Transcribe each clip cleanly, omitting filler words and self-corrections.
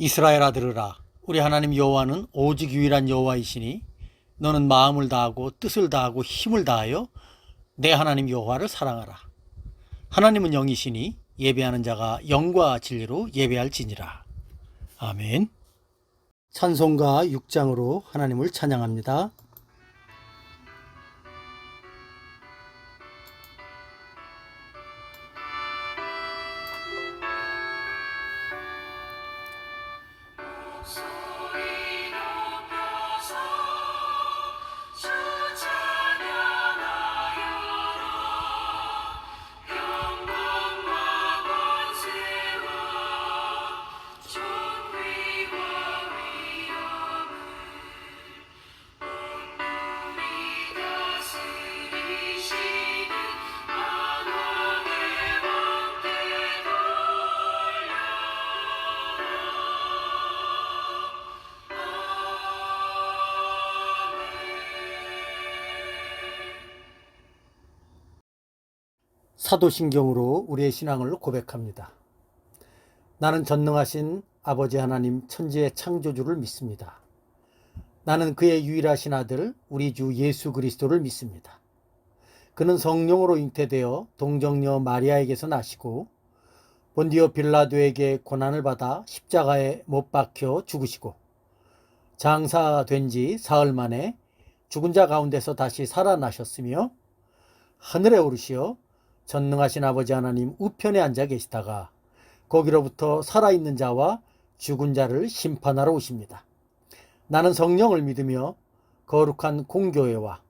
이스라엘아 들으라. 우리 하나님 여호와는 오직 유일한 여호와이시니 너는 마음을 다하고 뜻을 다하고 힘을 다하여 내 하나님 여호와를 사랑하라. 하나님은 영이시니 예배하는 자가 영과 진리로 예배할지니라. 아멘. 찬송가 6장으로 하나님을 찬양합니다. 사도신경으로 우리의 신앙을 고백합니다. 나는 전능하신 아버지 하나님 천지의 창조주를 믿습니다. 나는 그의 유일하신 아들 우리 주 예수 그리스도를 믿습니다. 그는 성령으로 잉태되어 동정녀 마리아에게서 나시고 본디오 빌라도에게 고난을 받아 십자가에 못 박혀 죽으시고 장사된 지 사흘 만에 죽은 자 가운데서 다시 살아나셨으며 하늘에 오르시어 전능하신 아버지 하나님 우편에 앉아 계시다가 거기로부터 살아있는 자와 죽은 자를 심판하러 오십니다. 나는 성령을 믿으며 거룩한 공교회와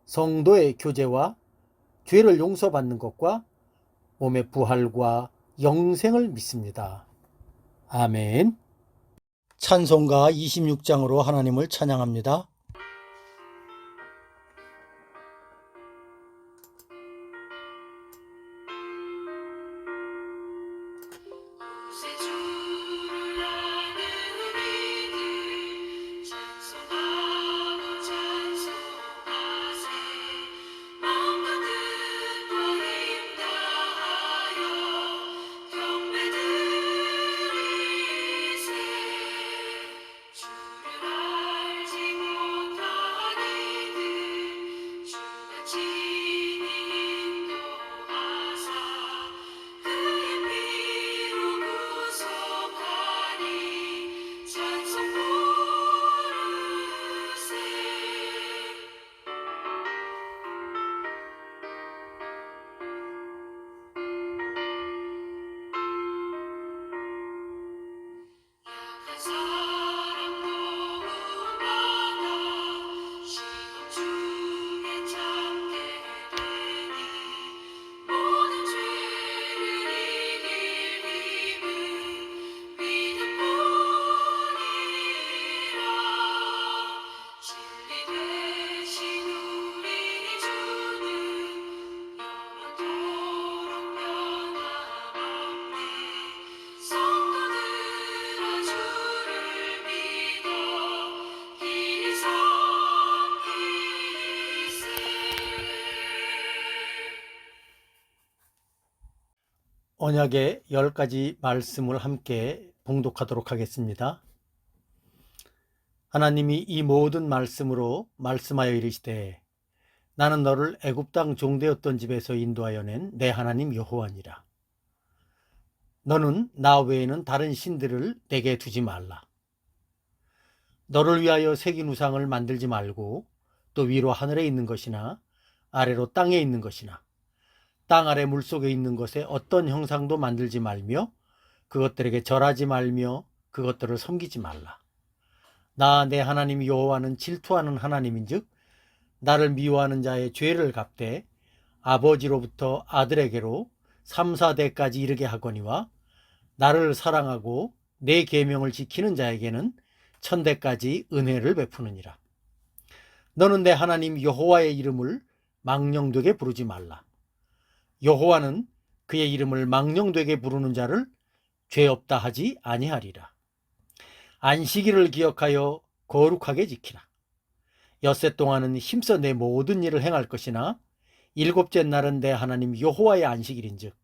성도의 교제와 죄를 용서받는 것과 몸의 부활과 영생을 믿습니다. 아멘. 찬송가 26장으로 하나님을 찬양합니다. 언약의 10가지 말씀을 함께 봉독하도록 하겠습니다. 하나님이 이 모든 말씀으로 말씀하여 이르시되 나는 너를 애굽 땅 종되었던 집에서 인도하여 낸 내 하나님 여호와니라. 너는 나 외에는 다른 신들을 내게 두지 말라. 너를 위하여 새긴 우상을 만들지 말고 또 위로 하늘에 있는 것이나 아래로 땅에 있는 것이나 땅 아래 물속에 있는 것에 어떤 형상도 만들지 말며 그것들에게 절하지 말며 그것들을 섬기지 말라. 나 내 하나님 여호와는 질투하는 하나님인즉 나를 미워하는 자의 죄를 갚되 아버지로부터 아들에게로 3, 4대까지 이르게 하거니와 나를 사랑하고 내 계명을 지키는 자에게는 1000대까지 은혜를 베푸느니라. 너는 내 하나님 여호와의 이름을 망령되게 부르지 말라. 여호와는 그의 이름을 망령되게 부르는 자를 죄 없다 하지 아니하리라. 안식일을 기억하여 거룩하게 지키라. 엿새 동안은 힘써 내 모든 일을 행할 것이나 일곱째 날은 내 하나님 여호와의 안식일인즉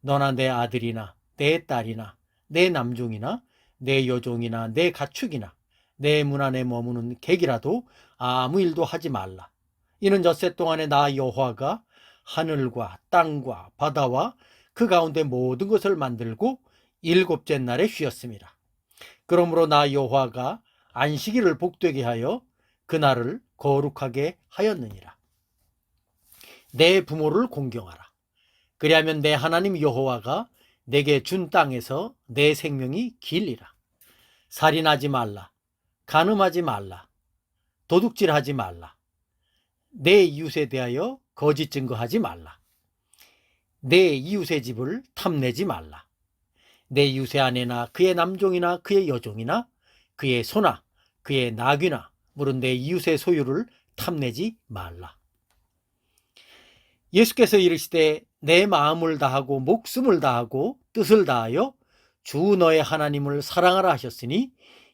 너나 내 아들이나 내 딸이나 내 남종이나 내 여종이나 내 가축이나 내 문 안에 머무는 객이라도 아무 일도 하지 말라. 이는 젖새 동안에 나 여호와가 하늘과 땅과 바다와 그 가운데 모든 것을 만들고 일곱째 날에 쉬었습니다. 그러므로 나 여호와가 안식일을 복되게 하여 그날을 거룩하게 하였느니라. 내 부모를 공경하라. 그리하면 내 하나님 여호와가 내게 준 땅에서 내 생명이 길리라. 살인하지 말라. 간음하지 말라. 도둑질하지 말라. 내 이웃에 대하여 거짓 증거하지 말라. 내 이웃의 집을 탐내지 말라. 내 이웃의 아내나 그의 남종이나 그의 여종이나 그의 소나 그의 나귀나 물은 내 이웃의 소유를 탐내지 말라. 예수께서 이르시되 내 마음을 다하고 목숨을 다하고 뜻을 다하여 주 너의 하나님을 사랑하라 하셨으니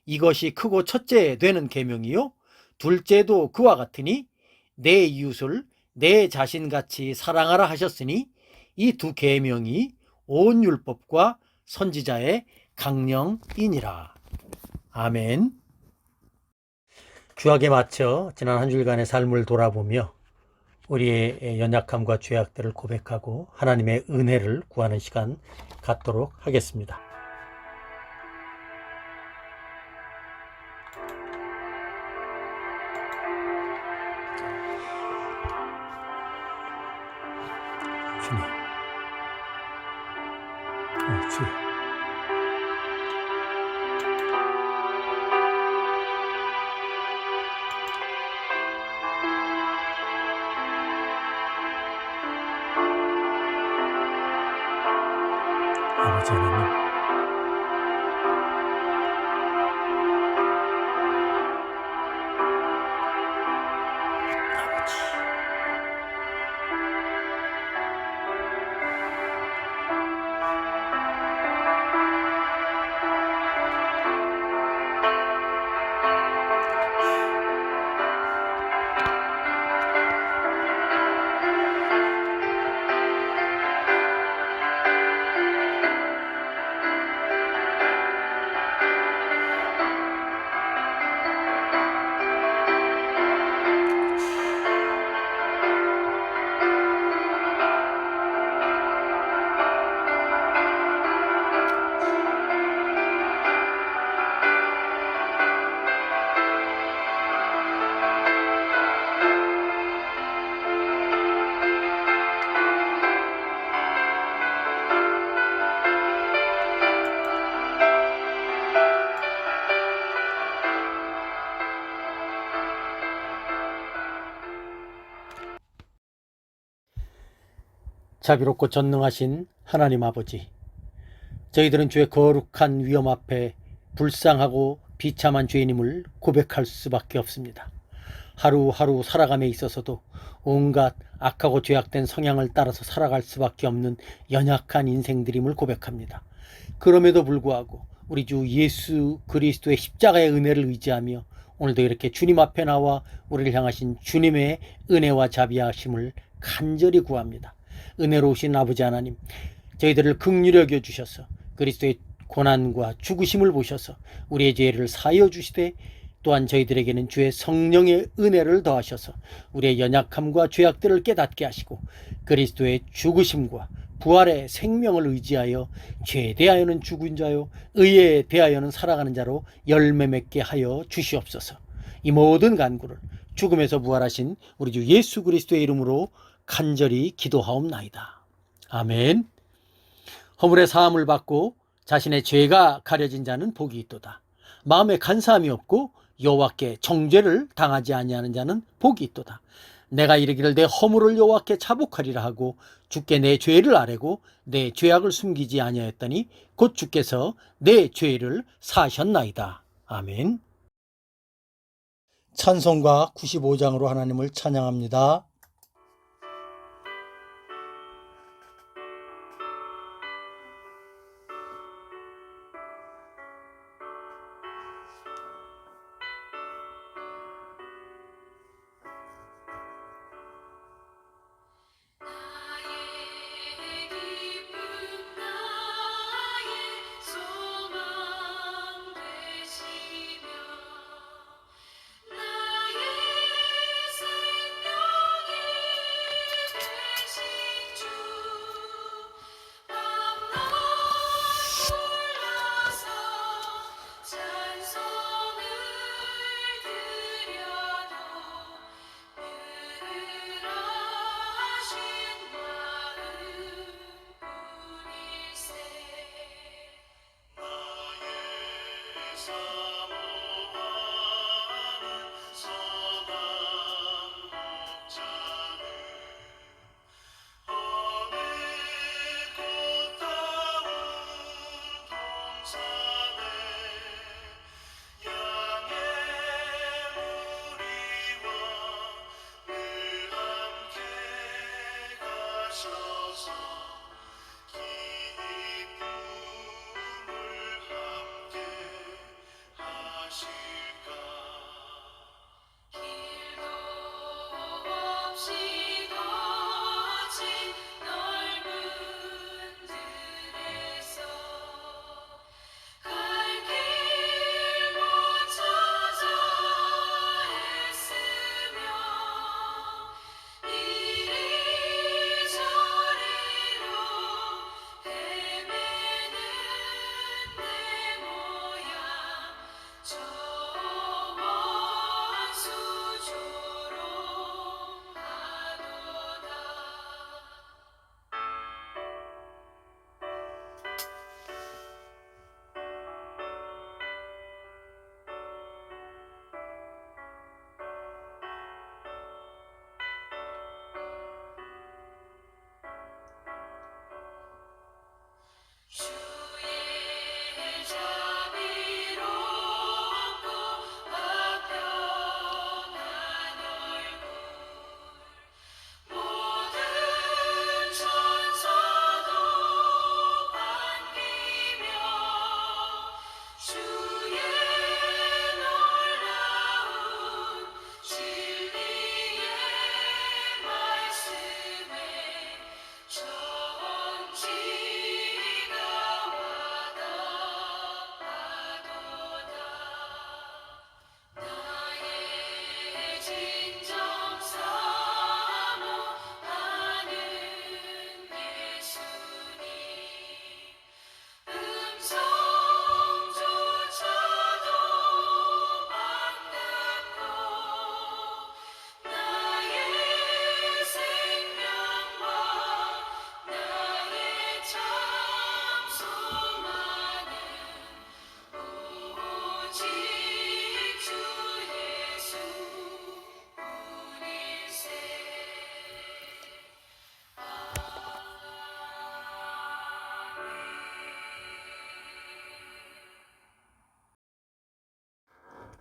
이것이 크고 첫째 되는 계명이요 둘째도 그와 같으니 내 이웃을 내 자신같이 사랑하라 하셨으니 이 두 계명이 온 율법과 선지자의 강령이니라. 아멘. 주약에 맞춰 지난 한 주일간의 삶을 돌아보며 우리의 연약함과 죄악들을 고백하고 하나님의 은혜를 구하는 시간 갖도록 하겠습니다. 주님, 주여. 아버지 하나님, 아버지, 자비롭고 전능하신 하나님 아버지, 저희들은 주의 거룩한 위엄 앞에 불쌍하고 비참한 죄인임을 고백할 수밖에 없습니다. 하루하루 살아감에 있어서도 온갖 악하고 죄악된 성향을 따라서 살아갈 수밖에 없는 연약한 인생들임을 고백합니다. 그럼에도 불구하고 우리 주 예수 그리스도의 십자가의 은혜를 의지하며 오늘도 이렇게 주님 앞에 나와 우리를 향하신 주님의 은혜와 자비하심을 간절히 구합니다. 은혜로우신 아버지 하나님, 저희들을 긍휼히 여겨 주셔서 그리스도의 고난과 죽으심을 보셔서 우리의 죄를 사하여 주시되 또한 저희들에게는 주의 성령의 은혜를 더하셔서 우리의 연약함과 죄악들을 깨닫게 하시고 그리스도의 죽으심과 부활의 생명을 의지하여 죄에 대하여는 죽은 자요 의에 대하여는 살아가는 자로 열매 맺게 하여 주시옵소서. 이 모든 간구를 죽음에서 부활하신 우리 주 예수 그리스도의 이름으로 간절히 기도하옵나이다. 아멘. 허물의 사함을 받고 자신의 죄가 가려진 자는 복이 있도다. 마음에 간사함이 없고 여호와께 정죄를 당하지 아니하는 자는 복이 있도다. 내가 이르기를 내 허물을 여호와께 자복하리라 하고 주께 내 죄를 아뢰고 내 죄악을 숨기지 아니하였더니 곧 주께서 내 죄를 사하셨나이다. 아멘. 찬송가 95장으로 하나님을 찬양합니다. 나의 기쁨 나의 소망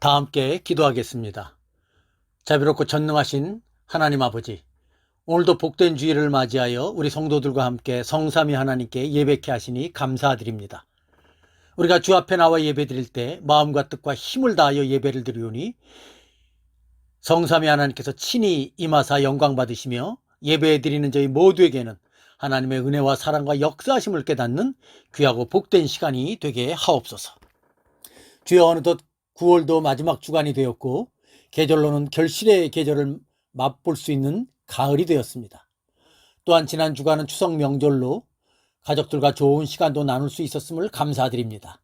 다 함께 기도하겠습니다. 자비롭고 전능하신 하나님 아버지, 오늘도 복된 주일을 맞이하여 우리 성도들과 함께 성삼위 하나님께 예배케 하시니 감사드립니다. 우리가 주 앞에 나와 예배드릴 때 마음과 뜻과 힘을 다하여 예배를 드리오니 성삼위 하나님께서 친히 임하사 영광 받으시며 예배 드리는 저희 모두에게는 하나님의 은혜와 사랑과 역사하심을 깨닫는 귀하고 복된 시간이 되게 하옵소서. 주여, 어느덧 9월도 마지막 주간이 되었고 계절로는 결실의 계절을 맛볼 수 있는 가을이 되었습니다. 또한 지난 주간은 추석 명절로 가족들과 좋은 시간도 나눌 수 있었음을 감사드립니다.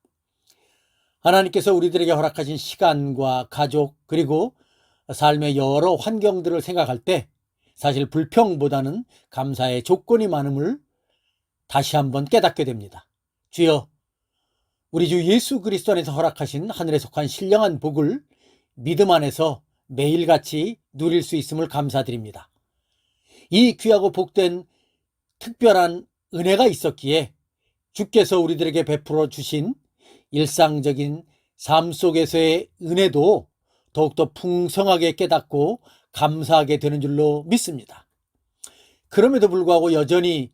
하나님께서 우리들에게 허락하신 시간과 가족 그리고 삶의 여러 환경들을 생각할 때 사실 불평보다는 감사의 조건이 많음을 다시 한번 깨닫게 됩니다. 주여, 우리 주 예수 그리스도 안에서 허락하신 하늘에 속한 신령한 복을 믿음 안에서 매일같이 누릴 수 있음을 감사드립니다. 이 귀하고 복된 특별한 은혜가 있었기에 주께서 우리들에게 베풀어 주신 일상적인 삶 속에서의 은혜도 더욱더 풍성하게 깨닫고 감사하게 되는 줄로 믿습니다. 그럼에도 불구하고 여전히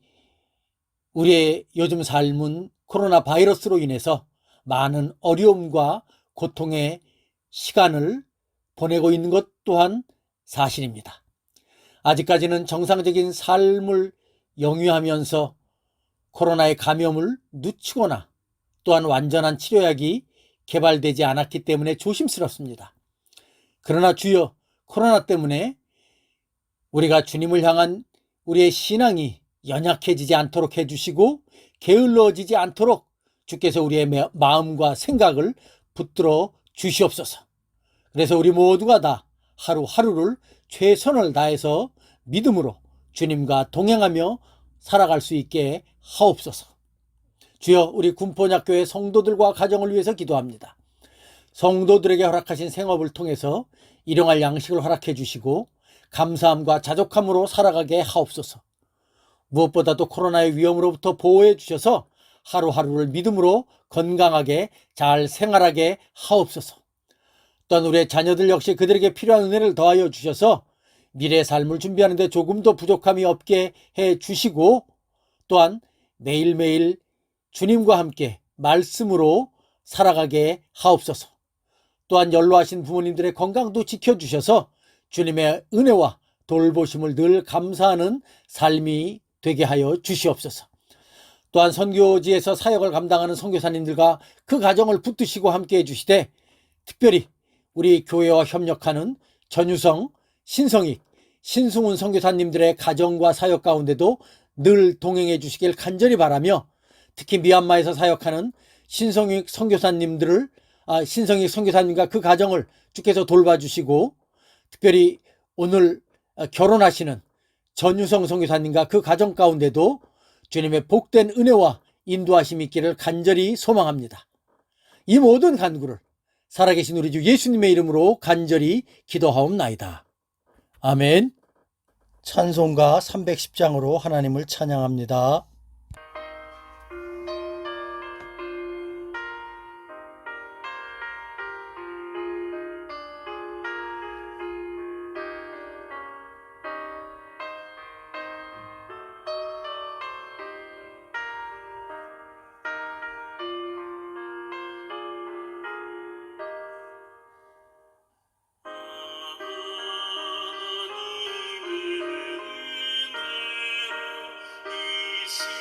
우리의 요즘 삶은 코로나 바이러스로 인해서 많은 어려움과 고통의 시간을 보내고 있는 것 또한 사실입니다. 아직까지는 정상적인 삶을 영위하면서 코로나의 감염을 늦추거나 또한 완전한 치료약이 개발되지 않았기 때문에 조심스럽습니다. 그러나 주여, 코로나 때문에 우리가 주님을 향한 우리의 신앙이 연약해지지 않도록 해주시고 게을러지지 않도록 주께서 우리의 마음과 생각을 붙들어 주시옵소서. 그래서 우리 모두가 다 하루하루를 최선을 다해서 믿음으로 주님과 동행하며 살아갈 수 있게 하옵소서. 주여, 우리 군포약교회 성도들과 가정을 위해서 기도합니다. 성도들에게 허락하신 생업을 통해서 일용할 양식을 허락해 주시고 감사함과 자족함으로 살아가게 하옵소서. 무엇보다도 코로나의 위험으로부터 보호해 주셔서 하루하루를 믿음으로 건강하게 잘 생활하게 하옵소서. 또한 우리의 자녀들 역시 그들에게 필요한 은혜를 더하여 주셔서 미래의 삶을 준비하는 데 조금도 부족함이 없게 해 주시고, 또한 매일매일 주님과 함께 말씀으로 살아가게 하옵소서. 또한 연로하신 부모님들의 건강도 지켜주셔서 주님의 은혜와 돌보심을 늘 감사하는 삶이 되게 하여 주시옵소서. 또한 선교지에서 사역을 감당하는 선교사님들과 그 가정을 붙드시고 함께 해주시되, 특별히 우리 교회와 협력하는 전유성, 신성익, 신승훈 선교사님들의 가정과 사역 가운데도 늘 동행해 주시길 간절히 바라며, 특히 미얀마에서 사역하는 신성익 선교사님과 그 가정을 주께서 돌봐주시고, 특별히 오늘 결혼하시는 전유성 선교사님과 그 가정 가운데도 주님의 복된 은혜와 인도하심이 있기를 간절히 소망합니다. 이 모든 간구를 살아계신 우리 주 예수님의 이름으로 간절히 기도하옵나이다. 아멘. 찬송가 310장으로 하나님을 찬양합니다. 하나님의 은혜로 이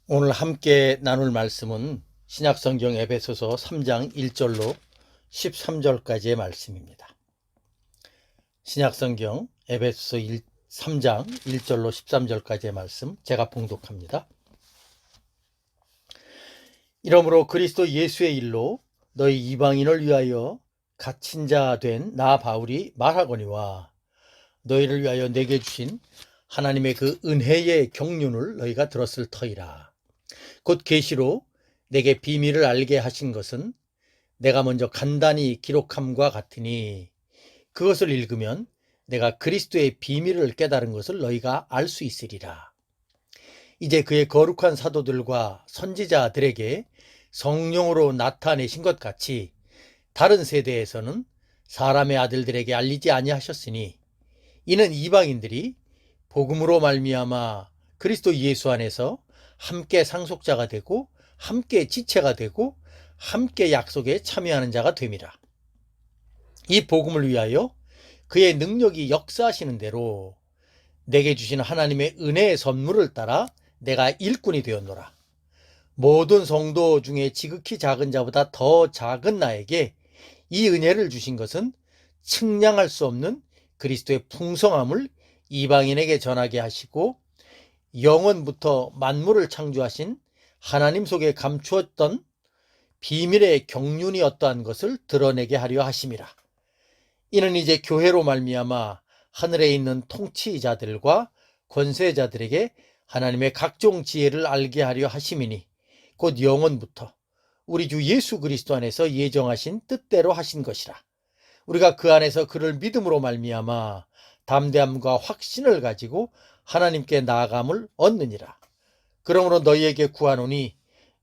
오늘 함께 나눌 말씀은 신약성경 에베소서 3장 1절로 13절까지의 말씀입니다. 신약성경 에베소서 3장 1절로 13절까지의 말씀 제가 봉독합니다. 이러므로 그리스도 예수의 일로 너희 이방인을 위하여 갇힌 자 된 나 바울이 말하거니와 너희를 위하여 내게 주신 하나님의 그 은혜의 경륜을 너희가 들었을 터이라. 곧 계시로 내게 비밀을 알게 하신 것은 내가 먼저 간단히 기록함과 같으니 그것을 읽으면 내가 그리스도의 비밀을 깨달은 것을 너희가 알 수 있으리라. 이제 그의 거룩한 사도들과 선지자들에게 성령으로 나타내신 것 같이 다른 세대에서는 사람의 아들들에게 알리지 아니하셨으니 이는 이방인들이 복음으로 말미암아 그리스도 예수 안에서 함께 상속자가 되고 함께 지체가 되고 함께 약속에 참여하는 자가 됨이라. 이 복음을 위하여 그의 능력이 역사하시는 대로 내게 주신 하나님의 은혜의 선물을 따라 내가 일꾼이 되었노라. 모든 성도 중에 지극히 작은 자보다 더 작은 나에게 이 은혜를 주신 것은 측량할 수 없는 그리스도의 풍성함을 이방인에게 전하게 하시고 영원부터 만물을 창조하신 하나님 속에 감추었던 비밀의 경륜이 어떠한 것을 드러내게 하려 하심이라. 이는 이제 교회로 말미암아 하늘에 있는 통치자들과 권세자들에게 하나님의 각종 지혜를 알게 하려 하심이니 곧 영원부터 우리 주 예수 그리스도 안에서 예정하신 뜻대로 하신 것이라. 우리가 그 안에서 그를 믿음으로 말미암아 담대함과 확신을 가지고 하나님께 나아감을 얻느니라. 그러므로 너희에게 구하노니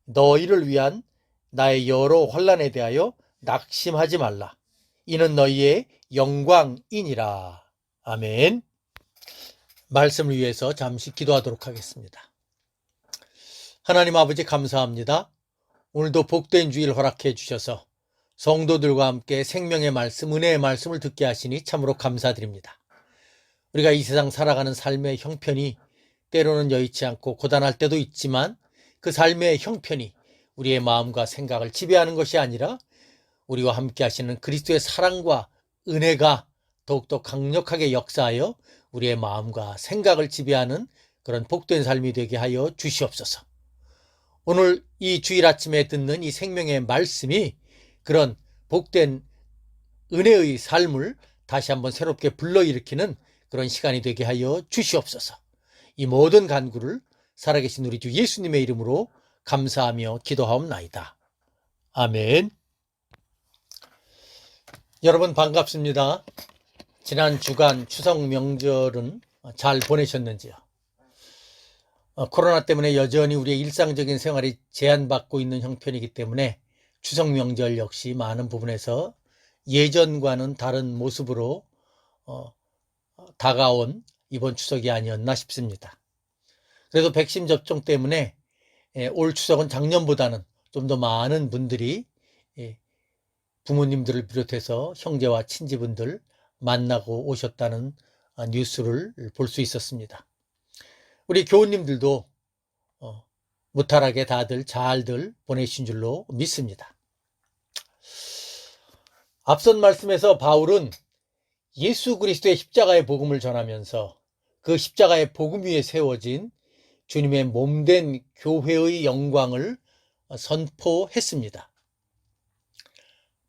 너희를 위한 나의 여러 환난에 대하여 낙심하지 말라. 이는 너희의 영광이니라. 아멘. 말씀을 위해서 잠시 기도하도록 하겠습니다. 하나님 아버지 감사합니다. 오늘도 복된 주일 허락해 주셔서 성도들과 함께 생명의 말씀, 은혜의 말씀을 듣게 하시니 참으로 감사드립니다. 우리가 이 세상 살아가는 삶의 형편이 때로는 여의치 않고 고단할 때도 있지만 그 삶의 형편이 우리의 마음과 생각을 지배하는 것이 아니라 우리와 함께 하시는 그리스도의 사랑과 은혜가 더욱더 강력하게 역사하여 우리의 마음과 생각을 지배하는 그런 복된 삶이 되게 하여 주시옵소서. 오늘 이 주일 아침에 듣는 이 생명의 말씀이 그런 복된 은혜의 삶을 다시 한번 새롭게 불러일으키는 그런 시간이 되게 하여 주시옵소서. 이 모든 간구를 살아계신 우리 주 예수님의 이름으로 감사하며 기도하옵나이다. 아멘. 여러분 반갑습니다. 지난 주간 추석 명절은 잘 보내셨는지요? 코로나 때문에 여전히 우리의 일상적인 생활이 제한받고 있는 형편이기 때문에 추석 명절 역시 많은 부분에서 예전과는 다른 모습으로 다가온 이번 추석이 아니었나 싶습니다. 그래도 백신 접종 때문에 올 추석은 작년보다는 좀 더 많은 분들이 부모님들을 비롯해서 형제와 친지분들 만나고 오셨다는 뉴스를 볼 수 있었습니다. 우리 교우님들도 무탈하게 다들 잘들 보내신 줄로 믿습니다. 앞선 말씀에서 바울은 예수 그리스도의 십자가의 복음을 전하면서 그 십자가의 복음 위에 세워진 주님의 몸된 교회의 영광을 선포했습니다.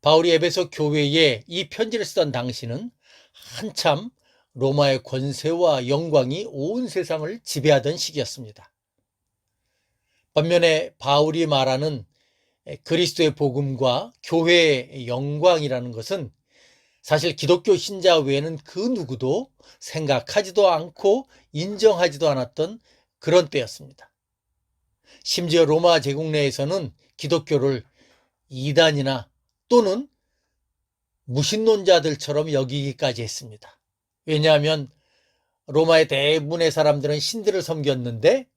바울이 에베소 교회에 이 편지를 쓰던 당시는 한참 로마의 권세와 영광이 온 세상을 지배하던 시기였습니다. 반면에 바울이 말하는 그리스도의 복음과 교회의 영광이라는 것은 사실 기독교 신자 외에는 그 누구도 생각하지도 않고 인정하지도 않았던 그런 때였습니다. 심지어 로마 제국 내에서는 기독교를 이단이나 또는 무신론자들처럼 여기기까지 했습니다. 왜냐하면 로마의 대부분의 사람들은 신들을 섬겼는데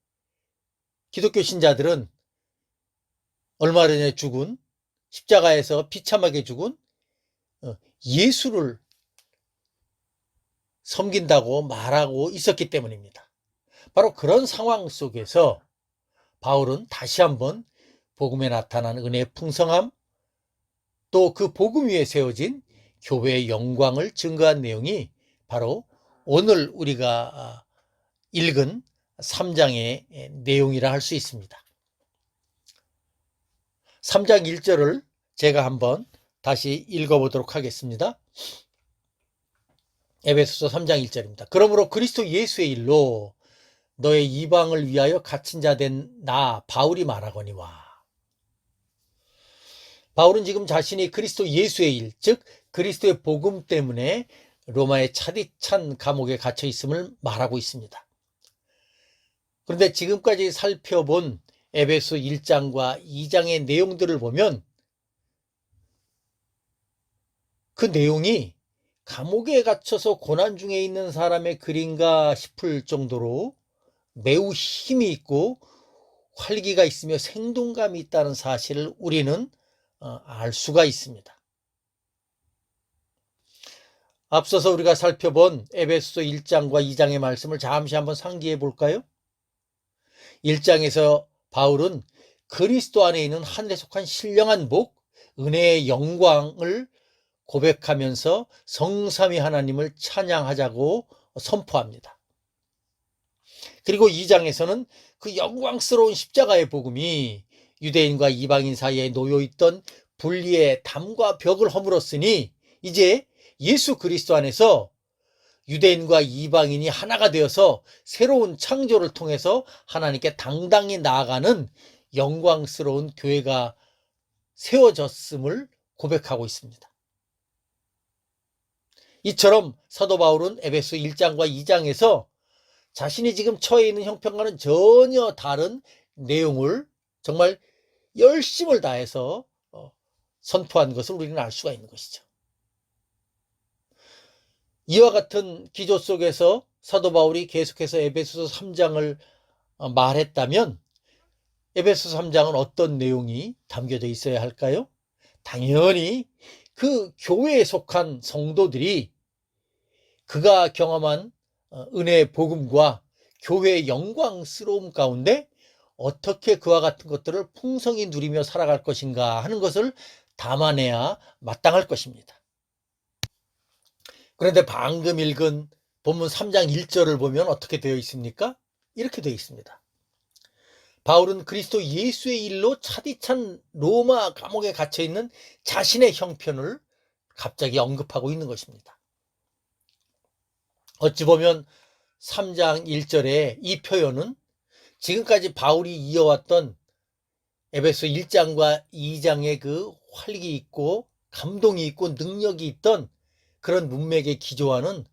기독교 신자들은 얼마 전에 죽은 십자가에서 비참하게 죽은 예수를 섬긴다고 말하고 있었기 때문입니다. 바로 그런 상황 속에서 바울은 다시 한번 복음에 나타난 은혜의 풍성함, 또 그 복음 위에 세워진 교회의 영광을 증거한 내용이 바로 오늘 우리가 읽은 3장의 내용이라 할 수 있습니다. 3장 1절을 제가 한번 다시 읽어보도록 하겠습니다. 에베소서 3장 1절입니다. 그러므로 그리스도 예수의 일로 너의 이방을 위하여 갇힌 자 된 나 바울이 말하거니와. 바울은 지금 자신이 그리스도 예수의 일, 즉 그리스도의 복음 때문에 로마의 차디찬 감옥에 갇혀 있음을 말하고 있습니다. 그런데 지금까지 살펴본 에베소 1장과 2장의 내용들을 보면 그 내용이 감옥에 갇혀서 고난 중에 있는 사람의 글인가 싶을 정도로 매우 힘이 있고 활기가 있으며 생동감이 있다는 사실을 우리는 알 수가 있습니다. 앞서서 우리가 살펴본 에베소 1장과 2장의 말씀을 잠시 한번 상기해 볼까요? 1장에서 바울은 그리스도 안에 있는 하늘에 속한 신령한 복, 은혜의 영광을 고백하면서 성삼위 하나님을 찬양하자고 선포합니다. 그리고 2장에서는 그 영광스러운 십자가의 복음이 유대인과 이방인 사이에 놓여있던 분리의 담과 벽을 허물었으니 이제 예수 그리스도 안에서 유대인과 이방인이 하나가 되어서 새로운 창조를 통해서 하나님께 당당히 나아가는 영광스러운 교회가 세워졌음을 고백하고 있습니다. 이처럼 사도 바울은 에베소 1장과 2장에서 자신이 지금 처해 있는 형편과는 전혀 다른 내용을 정말 열심을 다해서 선포한 것을 우리는 알 수가 있는 것이죠. 이와 같은 기조 속에서 사도 바울이 계속해서 에베소서 3장을 말했다면 에베소서 3장은 어떤 내용이 담겨져 있어야 할까요? 당연히 그 교회에 속한 성도들이 그가 경험한 은혜의 복음과 교회의 영광스러움 가운데 어떻게 그와 같은 것들을 풍성히 누리며 살아갈 것인가 하는 것을 담아내야 마땅할 것입니다. 그런데 방금 읽은 본문 3장 1절을 보면 어떻게 되어 있습니까? 이렇게 되어 있습니다. 바울은 그리스도 예수의 일로 차디찬 로마 감옥에 갇혀있는 자신의 형편을 갑자기 언급하고 있는 것입니다. 어찌 보면 3장 1절의 이 표현은 지금까지 바울이 이어왔던 에베소 1장과 2장의 그 활기 있고 감동이 있고 능력이 있던 그런 문맥의 기조와는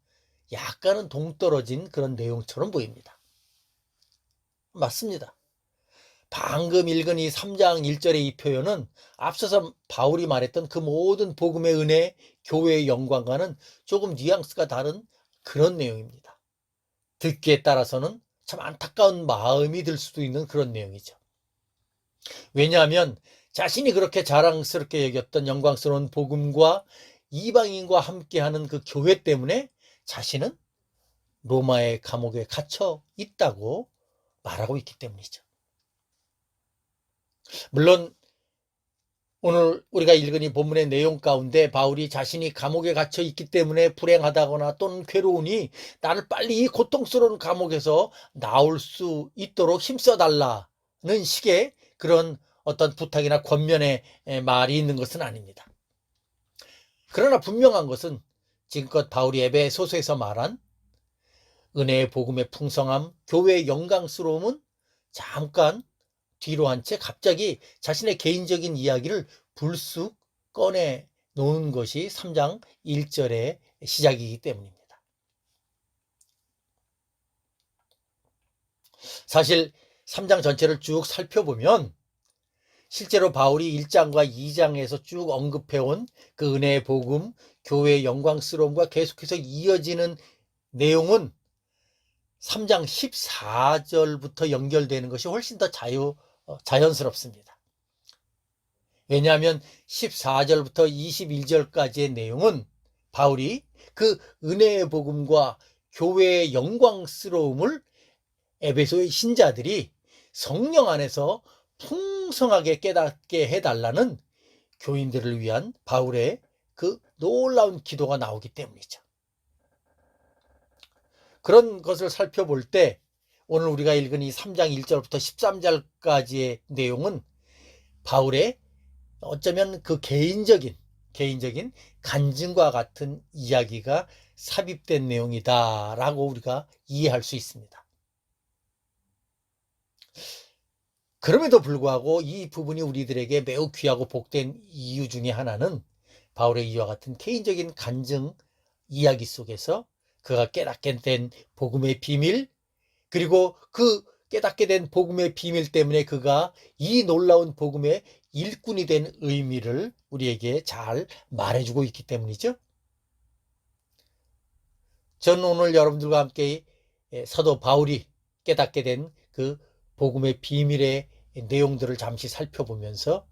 약간은 동떨어진 그런 내용처럼 보입니다. 맞습니다. 방금 읽은 이 3장 1절의 이 표현은 앞서서 바울이 말했던 그 모든 복음의 은혜, 교회의 영광과는 조금 뉘앙스가 다른 그런 내용입니다. 듣기에 따라서는 참 안타까운 마음이 들 수도 있는 그런 내용이죠. 왜냐하면 자신이 그렇게 자랑스럽게 여겼던 영광스러운 복음과 이방인과 함께하는 그 교회 때문에 자신은 로마의 감옥에 갇혀 있다고 말하고 있기 때문이죠. 물론 오늘 우리가 읽은 이 본문의 내용 가운데 바울이 자신이 감옥에 갇혀 있기 때문에 불행하다거나 또는 괴로우니 나를 빨리 이 고통스러운 감옥에서 나올 수 있도록 힘써달라는 식의 그런 어떤 부탁이나 권면의 말이 있는 것은 아닙니다. 그러나 분명한 것은 지금껏 바울이 에베소서에서 말한 은혜의 복음의 풍성함, 교회의 영광스러움은 잠깐 뒤로 한 채 갑자기 자신의 개인적인 이야기를 불쑥 꺼내 놓은 것이 3장 1절의 시작이기 때문입니다. 사실 3장 전체를 쭉 살펴보면 실제로 바울이 1장과 2장에서 쭉 언급해온 그 은혜의 복음, 교회의 영광스러움과 계속해서 이어지는 내용은 3장 14절부터 연결되는 것이 훨씬 더 자연스럽습니다. 왜냐하면 14절부터 21절까지의 내용은 바울이 그 은혜의 복음과 교회의 영광스러움을 에베소의 신자들이 성령 안에서 풍성하게 깨닫게 해달라는 교인들을 위한 바울의 그 놀라운 기도가 나오기 때문이죠. 그런 것을 살펴볼 때 오늘 우리가 읽은 이 3장 1절부터 13절까지의 내용은 바울의 어쩌면 그 개인적인 간증과 같은 이야기가 삽입된 내용이다라고 우리가 이해할 수 있습니다. 그럼에도 불구하고 이 부분이 우리들에게 매우 귀하고 복된 이유 중에 하나는 바울의 이와 같은 개인적인 간증 이야기 속에서 그가 깨닫게 된 복음의 비밀, 그리고 그 깨닫게 된 복음의 비밀 때문에 그가 이 놀라운 복음의 일꾼이 된 의미를 우리에게 잘 말해주고 있기 때문이죠. 저는 오늘 여러분들과 함께 사도 바울이 깨닫게 된 그 복음의 비밀의 내용들을 잠시 살펴보면서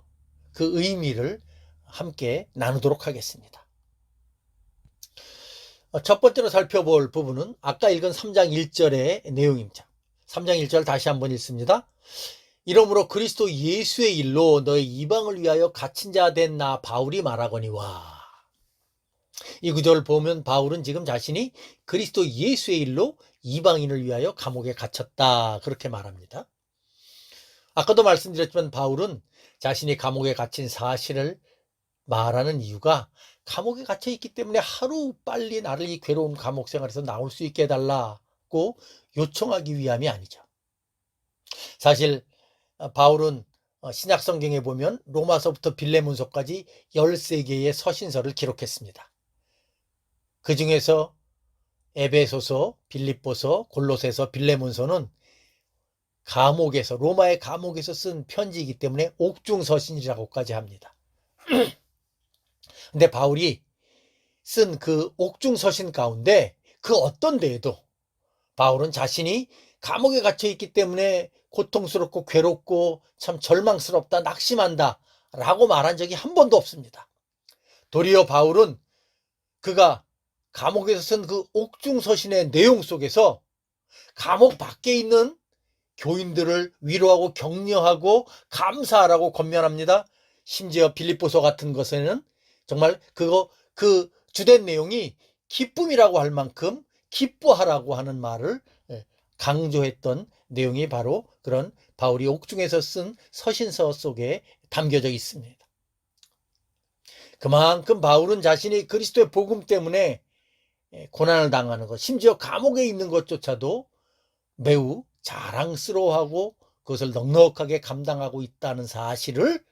그 의미를 함께 나누도록 하겠습니다. 첫 번째로 살펴볼 부분은 아까 읽은 3장 1절의 내용입니다. 3장 1절 다시 한번 읽습니다. 이러므로 그리스도 예수의 일로 너의 이방을 위하여 갇힌 자 된 나 바울이 말하거니와. 이 구절을 보면 바울은 지금 자신이 그리스도 예수의 일로 이방인을 위하여 감옥에 갇혔다 그렇게 말합니다. 아까도 말씀드렸지만 바울은 자신이 감옥에 갇힌 사실을 말하는 이유가 감옥에 갇혀 있기 때문에 하루 빨리 나를 이 괴로운 감옥 생활에서 나올 수 있게 해달라고 요청하기 위함이 아니죠. 사실 바울은 신약 성경에 보면 로마서부터 빌레몬서까지 13개의 서신서를 기록했습니다. 그 중에서 에베소서, 빌립보서, 골로새서, 빌레몬서는 감옥에서 로마의 감옥에서 쓴 편지이기 때문에 옥중서신이라고까지 합니다. 근데 바울이 쓴 그 옥중서신 가운데 그 어떤 데에도 바울은 자신이 감옥에 갇혀 있기 때문에 고통스럽고 괴롭고 참 절망스럽다, 낙심한다 라고 말한 적이 한 번도 없습니다. 도리어 바울은 그가 감옥에서 쓴 그 옥중서신의 내용 속에서 감옥 밖에 있는 교인들을 위로하고 격려하고 감사하라고 권면합니다. 심지어 빌립보서 같은 것에는 정말 그 주된 내용이 기쁨이라고 할 만큼 기뻐하라고 하는 말을 강조했던 내용이 바로 그런 바울이 옥중에서 쓴 서신서 속에 담겨져 있습니다. 그만큼 바울은 자신이 그리스도의 복음 때문에 고난을 당하는 것, 심지어 감옥에 있는 것조차도 매우 자랑스러워하고 그것을 넉넉하게 감당하고 있다는 사실을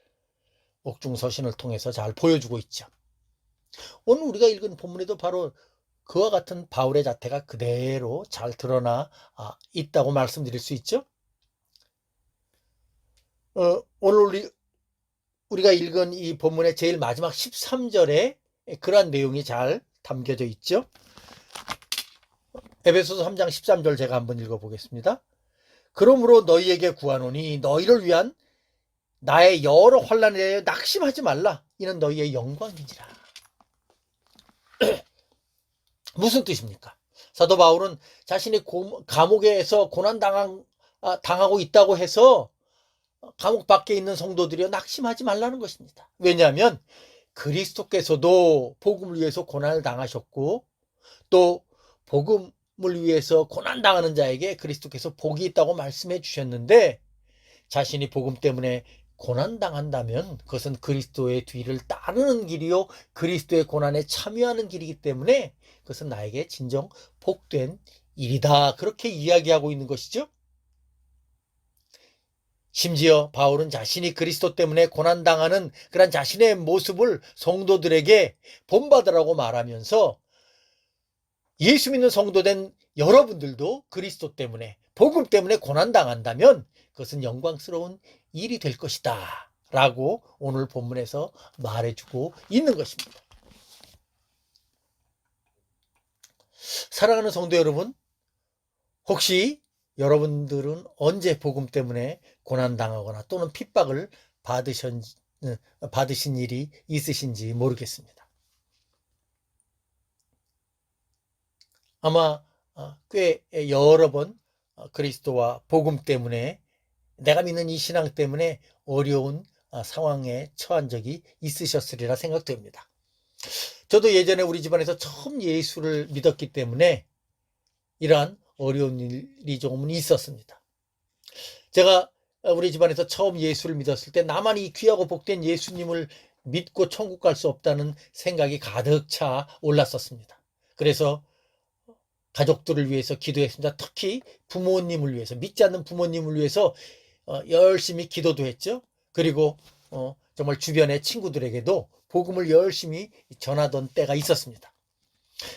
옥중서신을 통해서 잘 보여주고 있죠. 오늘 우리가 읽은 본문에도 바로 그와 같은 바울의 자태가 그대로 잘 드러나 있다고 말씀드릴 수 있죠. 오늘 우리가 읽은 이 본문의 제일 마지막 13절에 그러한 내용이 잘 담겨져 있죠. 에베소서 3장 13절 제가 한번 읽어보겠습니다. 그러므로 너희에게 구하노니 너희를 위한 나의 여러 환난에 대하여 낙심하지 말라. 이는 너희의 영광이니라. 무슨 뜻입니까? 사도 바울은 자신이 감옥에서 고난당하고 있다고 해서 감옥 밖에 있는 성도들이여 낙심하지 말라는 것입니다. 왜냐하면 그리스도께서도 복음을 위해서 고난을 당하셨고 또 복음을 위해서 고난당하는 자에게 그리스도께서 복이 있다고 말씀해 주셨는데 자신이 복음 때문에 고난당한다면 그것은 그리스도의 뒤를 따르는 길이요 그리스도의 고난에 참여하는 길이기 때문에 그것은 나에게 진정 복된 일이다 그렇게 이야기하고 있는 것이죠. 심지어 바울은 자신이 그리스도 때문에 고난당하는 그런 자신의 모습을 성도들에게 본받으라고 말하면서 예수 믿는 성도된 여러분들도 그리스도 때문에 복음 때문에 고난당한다면 그것은 영광스러운 일이 될 것이다 라고 오늘 본문에서 말해주고 있는 것입니다. 사랑하는 성도 여러분, 혹시 여러분들은 언제 복음 때문에 고난당하거나 또는 핍박을 받으신 일이 있으신지 모르겠습니다. 아마 꽤 여러 번 그리스도와 복음 때문에 내가 믿는 이 신앙 때문에 어려운 상황에 처한 적이 있으셨으리라 생각됩니다. 저도 예전에 우리 집안에서 처음 예수를 믿었기 때문에 이러한 어려운 일이 조금은 있었습니다. 제가 우리 집안에서 처음 예수를 믿었을 때 나만 이 귀하고 복된 예수님을 믿고 천국 갈 수 없다는 생각이 가득 차 올랐었습니다. 그래서 가족들을 위해서 기도했습니다. 특히 부모님을 위해서, 믿지 않는 부모님을 위해서 열심히 기도도 했죠. 그리고 정말 주변의 친구들에게도 복음을 열심히 전하던 때가 있었습니다.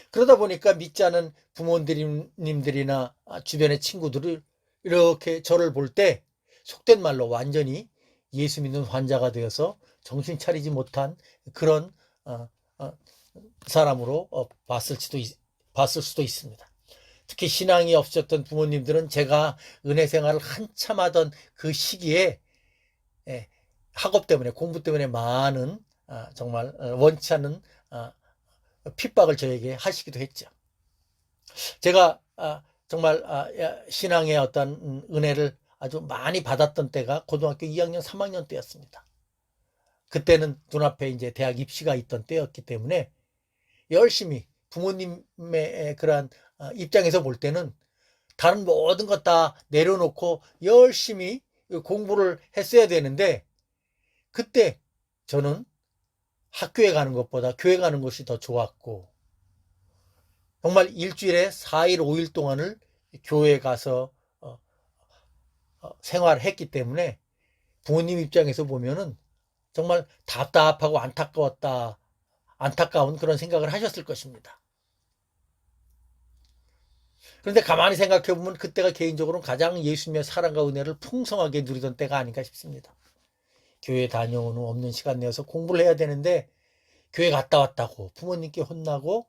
그러다 보니까 믿지 않은 부모님들이나 주변의 친구들을 이렇게 저를 볼 때 속된 말로 완전히 예수 믿는 환자가 되어서 정신 차리지 못한 그런 사람으로 봤을 수도 있습니다. 특히 신앙이 없었던 부모님들은 제가 은혜 생활을 한참 하던 그 시기에 학업 때문에, 공부 때문에 많은 정말 원치 않는 핍박을 저에게 하시기도 했죠. 제가 정말 신앙의 어떤 은혜를 아주 많이 받았던 때가 고등학교 2학년, 3학년 때였습니다. 그때는 눈앞에 이제 대학 입시가 있던 때였기 때문에 열심히 부모님의 그러한 입장에서 볼 때는 다른 모든 것 다 내려놓고 열심히 공부를 했어야 되는데, 그때 저는 학교에 가는 것보다 교회 가는 것이 더 좋았고, 정말 일주일에 4일, 5일 동안을 교회에 가서 생활했기 때문에 부모님 입장에서 보면은 정말 답답하고 안타까운 그런 생각을 하셨을 것입니다. 그런데 가만히 생각해 보면 그때가 개인적으로는 가장 예수님의 사랑과 은혜를 풍성하게 누리던 때가 아닌가 싶습니다. 교회 다녀온 후 없는 시간 내어서 공부를 해야 되는데 교회 갔다 왔다고 부모님께 혼나고,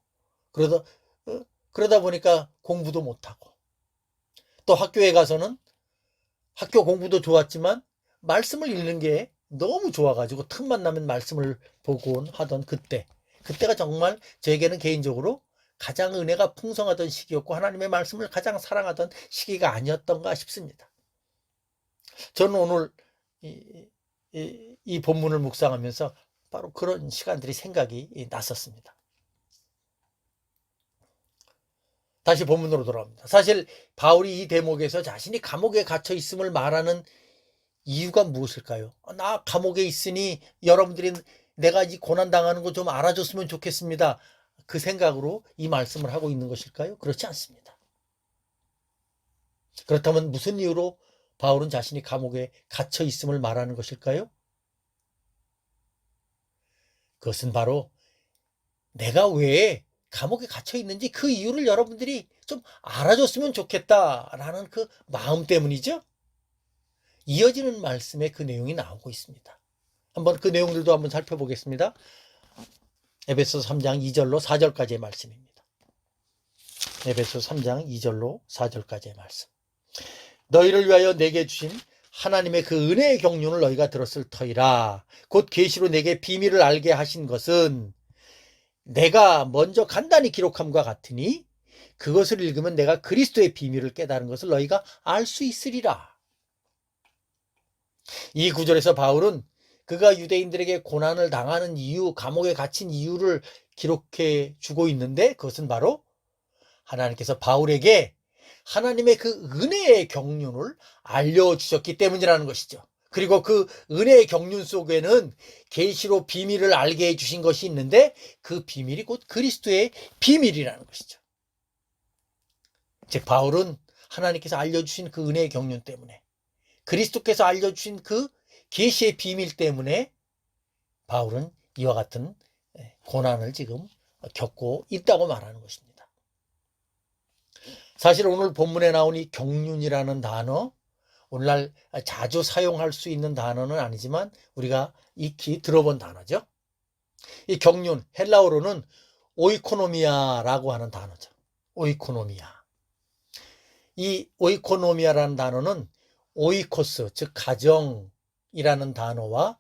그러다 보니까 공부도 못하고, 또 학교에 가서는 학교 공부도 좋았지만 말씀을 읽는 게 너무 좋아가지고 틈만 나면 말씀을 보곤 하던 그때가 정말 저에게는 개인적으로 가장 은혜가 풍성하던 시기였고 하나님의 말씀을 가장 사랑하던 시기가 아니었던가 싶습니다. 저는 오늘 이 본문을 묵상하면서 바로 그런 시간들이 생각이 났었습니다. 다시 본문으로 돌아옵니다. 사실 바울이 이 대목에서 자신이 감옥에 갇혀 있음을 말하는 이유가 무엇일까요? 나 감옥에 있으니 여러분들이 내가 이 고난당하는 거 좀 알아줬으면 좋겠습니다. 그 생각으로 이 말씀을 하고 있는 것일까요? 그렇지 않습니다. 그렇다면 무슨 이유로 바울은 자신이 감옥에 갇혀 있음을 말하는 것일까요? 그것은 바로 내가 왜 감옥에 갇혀 있는지 그 이유를 여러분들이 좀 알아줬으면 좋겠다라는 그 마음 때문이죠. 이어지는 말씀에 그 내용이 나오고 있습니다. 한번 그 내용들도 한번 살펴보겠습니다. 에베소 3장 2절로 4절까지의 말씀입니다. 에베소 3장 2절로 4절까지의 말씀. 너희를 위하여 내게 주신 하나님의 그 은혜의 경륜을 너희가 들었을 터이라. 곧 계시로 내게 비밀을 알게 하신 것은 내가 먼저 간단히 기록함과 같으니 그것을 읽으면 내가 그리스도의 비밀을 깨달은 것을 너희가 알 수 있으리라. 이 구절에서 바울은 그가 유대인들에게 고난을 당하는 이유, 감옥에 갇힌 이유를 기록해 주고 있는데, 그것은 바로 하나님께서 바울에게 하나님의 그 은혜의 경륜을 알려주셨기 때문이라는 것이죠. 그리고 그 은혜의 경륜 속에는 계시로 비밀을 알게 해주신 것이 있는데, 그 비밀이 곧 그리스도의 비밀이라는 것이죠. 즉 바울은 하나님께서 알려주신 그 은혜의 경륜 때문에, 그리스도께서 알려주신 그 계시의 비밀 때문에 바울은 이와 같은 고난을 지금 겪고 있다고 말하는 것입니다. 사실 오늘 본문에 나온 이 경륜이라는 단어, 오늘날 자주 사용할 수 있는 단어는 아니지만 우리가 익히 들어본 단어죠. 이 경륜, 헬라어로는 오이코노미아라고 하는 단어죠. 오이코노미아. 이 오이코노미아라는 단어는 오이코스, 즉 가정이라는 단어와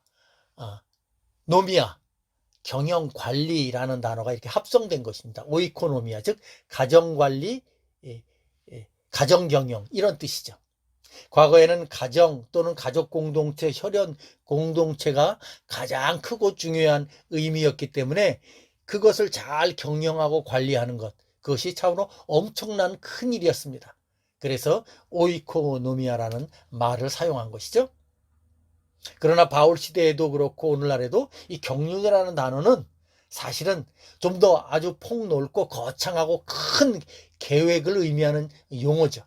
노미아, 경영관리라는 단어가 이렇게 합성된 것입니다. 오이코노미아, 즉 가정관리, 가정경영, 이런 뜻이죠. 과거에는 가정 또는 가족 공동체, 혈연 공동체가 가장 크고 중요한 의미였기 때문에 그것을 잘 경영하고 관리하는 것, 그것이 참으로 엄청난 큰 일이었습니다. 그래서 오이코노미아라는 말을 사용한 것이죠. 그러나 바울 시대에도 그렇고 오늘날에도 이 경륜이라는 단어는 사실은 좀 더 아주 폭넓고 거창하고 큰 계획을 의미하는 용어죠.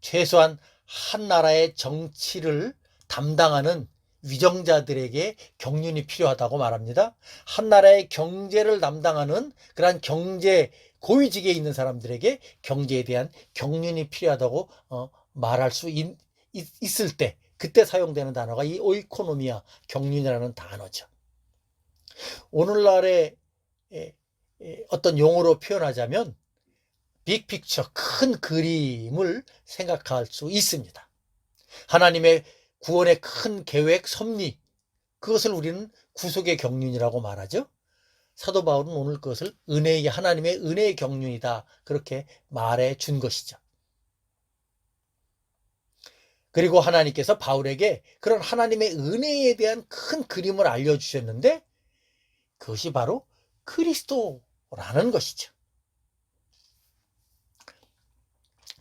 최소한 한 나라의 정치를 담당하는 위정자들에게 경륜이 필요하다고 말합니다. 한 나라의 경제를 담당하는 그러한 경제 고위직에 있는 사람들에게 경제에 대한 경륜이 필요하다고 말할 수 있을 때, 그때 사용되는 단어가 이 오이코노미아, 경륜이라는 단어죠. 오늘날의 어떤 용어로 표현하자면 빅픽처, 큰 그림을 생각할 수 있습니다. 하나님의 구원의 큰 계획, 섭리, 그것을 우리는 구속의 경륜이라고 말하죠. 사도 바울은 오늘 그것을 하나님의 은혜의 경륜이다, 그렇게 말해 준 것이죠. 그리고 하나님께서 바울에게 그런 하나님의 은혜에 대한 큰 그림을 알려주셨는데 그것이 바로 그리스도라는 것이죠.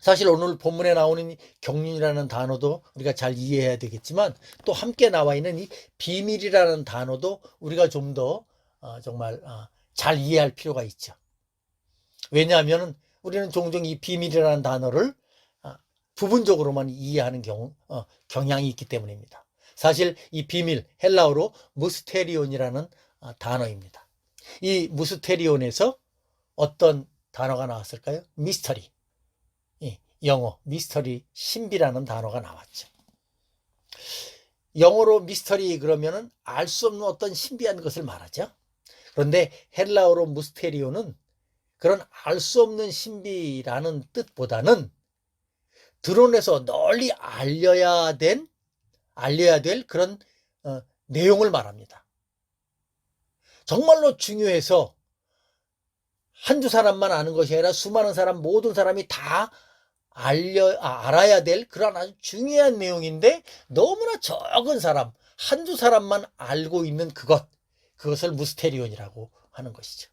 사실 오늘 본문에 나오는 경륜이라는 단어도 우리가 잘 이해해야 되겠지만 또 함께 나와 있는 이 비밀이라는 단어도 우리가 좀 더 정말 잘 이해할 필요가 있죠. 왜냐하면 우리는 종종 이 비밀이라는 단어를 부분적으로만 이해하는 경향이 있기 때문입니다. 사실 이 비밀, 헬라어로 무스테리온이라는 단어입니다. 이 무스테리온에서 어떤 단어가 나왔을까요? 미스터리. 영어 미스터리, 신비라는 단어가 나왔죠. 영어로 미스터리 그러면은 알 수 없는 어떤 신비한 것을 말하죠. 그런데 헬라어로 무스테리오는 그런 알 수 없는 신비라는 뜻보다는 드러내서 널리 알려야 될 그런 내용을 말합니다. 정말로 중요해서 한두 사람만 아는 것이 아니라 수많은 사람, 모든 사람이 다 알아야 될 그런 아주 중요한 내용인데 너무나 적은 사람, 한두 사람만 알고 있는 그것을 무스테리온이라고 하는 것이죠.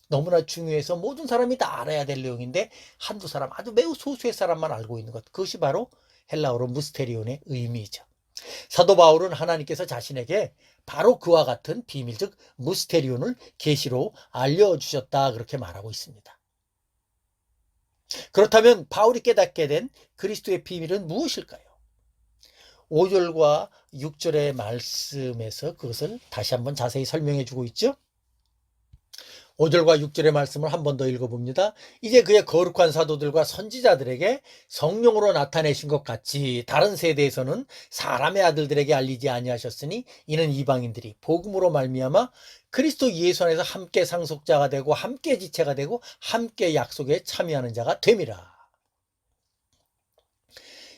너무나 중요해서 모든 사람이 다 알아야 될 내용인데 한두 사람, 아주 매우 소수의 사람만 알고 있는 것, 그것이 바로 헬라어로 무스테리온의 의미이죠. 사도 바울은 하나님께서 자신에게 바로 그와 같은 비밀, 즉 무스테리온을 계시로 알려주셨다, 그렇게 말하고 있습니다. 그렇다면 바울이 깨닫게 된 그리스도의 비밀은 무엇일까요? 5절과 6절의 말씀에서 그것을 다시 한번 자세히 설명해 주고 있죠. 5절과 6절의 말씀을 한 번 더 읽어봅니다. 이제 그의 거룩한 사도들과 선지자들에게 성령으로 나타내신 것 같이 다른 세대에서는 사람의 아들들에게 알리지 아니하셨으니 이는 이방인들이 복음으로 말미암아 그리스도 예수 안에서 함께 상속자가 되고 함께 지체가 되고 함께 약속에 참여하는 자가 됨이라.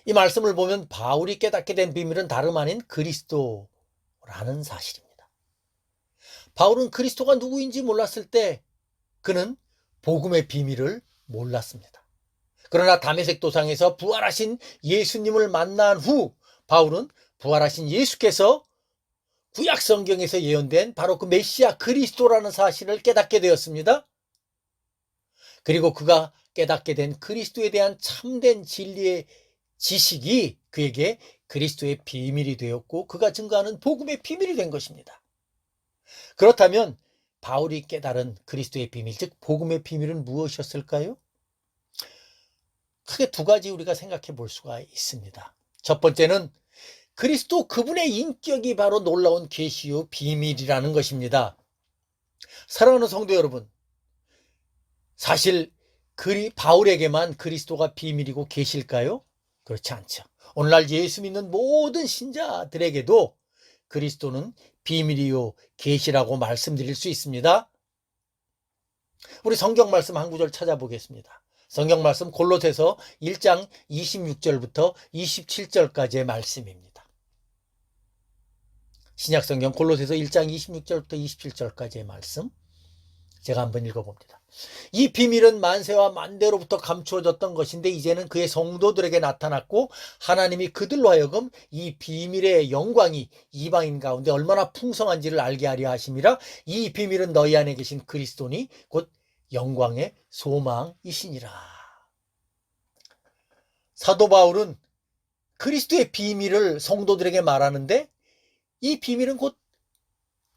이 말씀을 보면 바울이 깨닫게 된 비밀은 다름 아닌 그리스도라는 사실입니다. 바울은 그리스도가 누구인지 몰랐을 때 그는 복음의 비밀을 몰랐습니다. 그러나 다메섹 도상에서 부활하신 예수님을 만난 후 바울은 부활하신 예수께서 구약 성경에서 예언된 바로 그 메시아 그리스도라는 사실을 깨닫게 되었습니다. 그리고 그가 깨닫게 된 그리스도에 대한 참된 진리의 지식이 그에게 그리스도의 비밀이 되었고 그가 증거하는 복음의 비밀이 된 것입니다. 그렇다면 바울이 깨달은 그리스도의 비밀, 즉 복음의 비밀은 무엇이었을까요? 크게 두 가지 우리가 생각해 볼 수가 있습니다. 첫 번째는 그리스도 그분의 인격이 바로 놀라운 계시요 비밀이라는 것입니다. 사랑하는 성도 여러분, 사실 바울에게만 그리스도가 비밀이고 계실까요? 그렇지 않죠. 오늘날 예수 믿는 모든 신자들에게도 그리스도는 비밀이요 계시라고 말씀드릴 수 있습니다. 우리 성경 말씀 한 구절 찾아보겠습니다. 성경 말씀 골로새서 1장 26절부터 27절까지의 말씀입니다. 신약 성경 골로새서 1장 26절부터 27절까지의 말씀 제가 한번 읽어봅니다. 이 비밀은 만세와 만대로부터 감추어졌던 것인데 이제는 그의 성도들에게 나타났고 하나님이 그들로 하여금 이 비밀의 영광이 이방인 가운데 얼마나 풍성한지를 알게 하려 하심이라. 이 비밀은 너희 안에 계신 그리스도니 곧 영광의 소망이시니라. 사도 바울은 그리스도의 비밀을 성도들에게 말하는데 이 비밀은 곧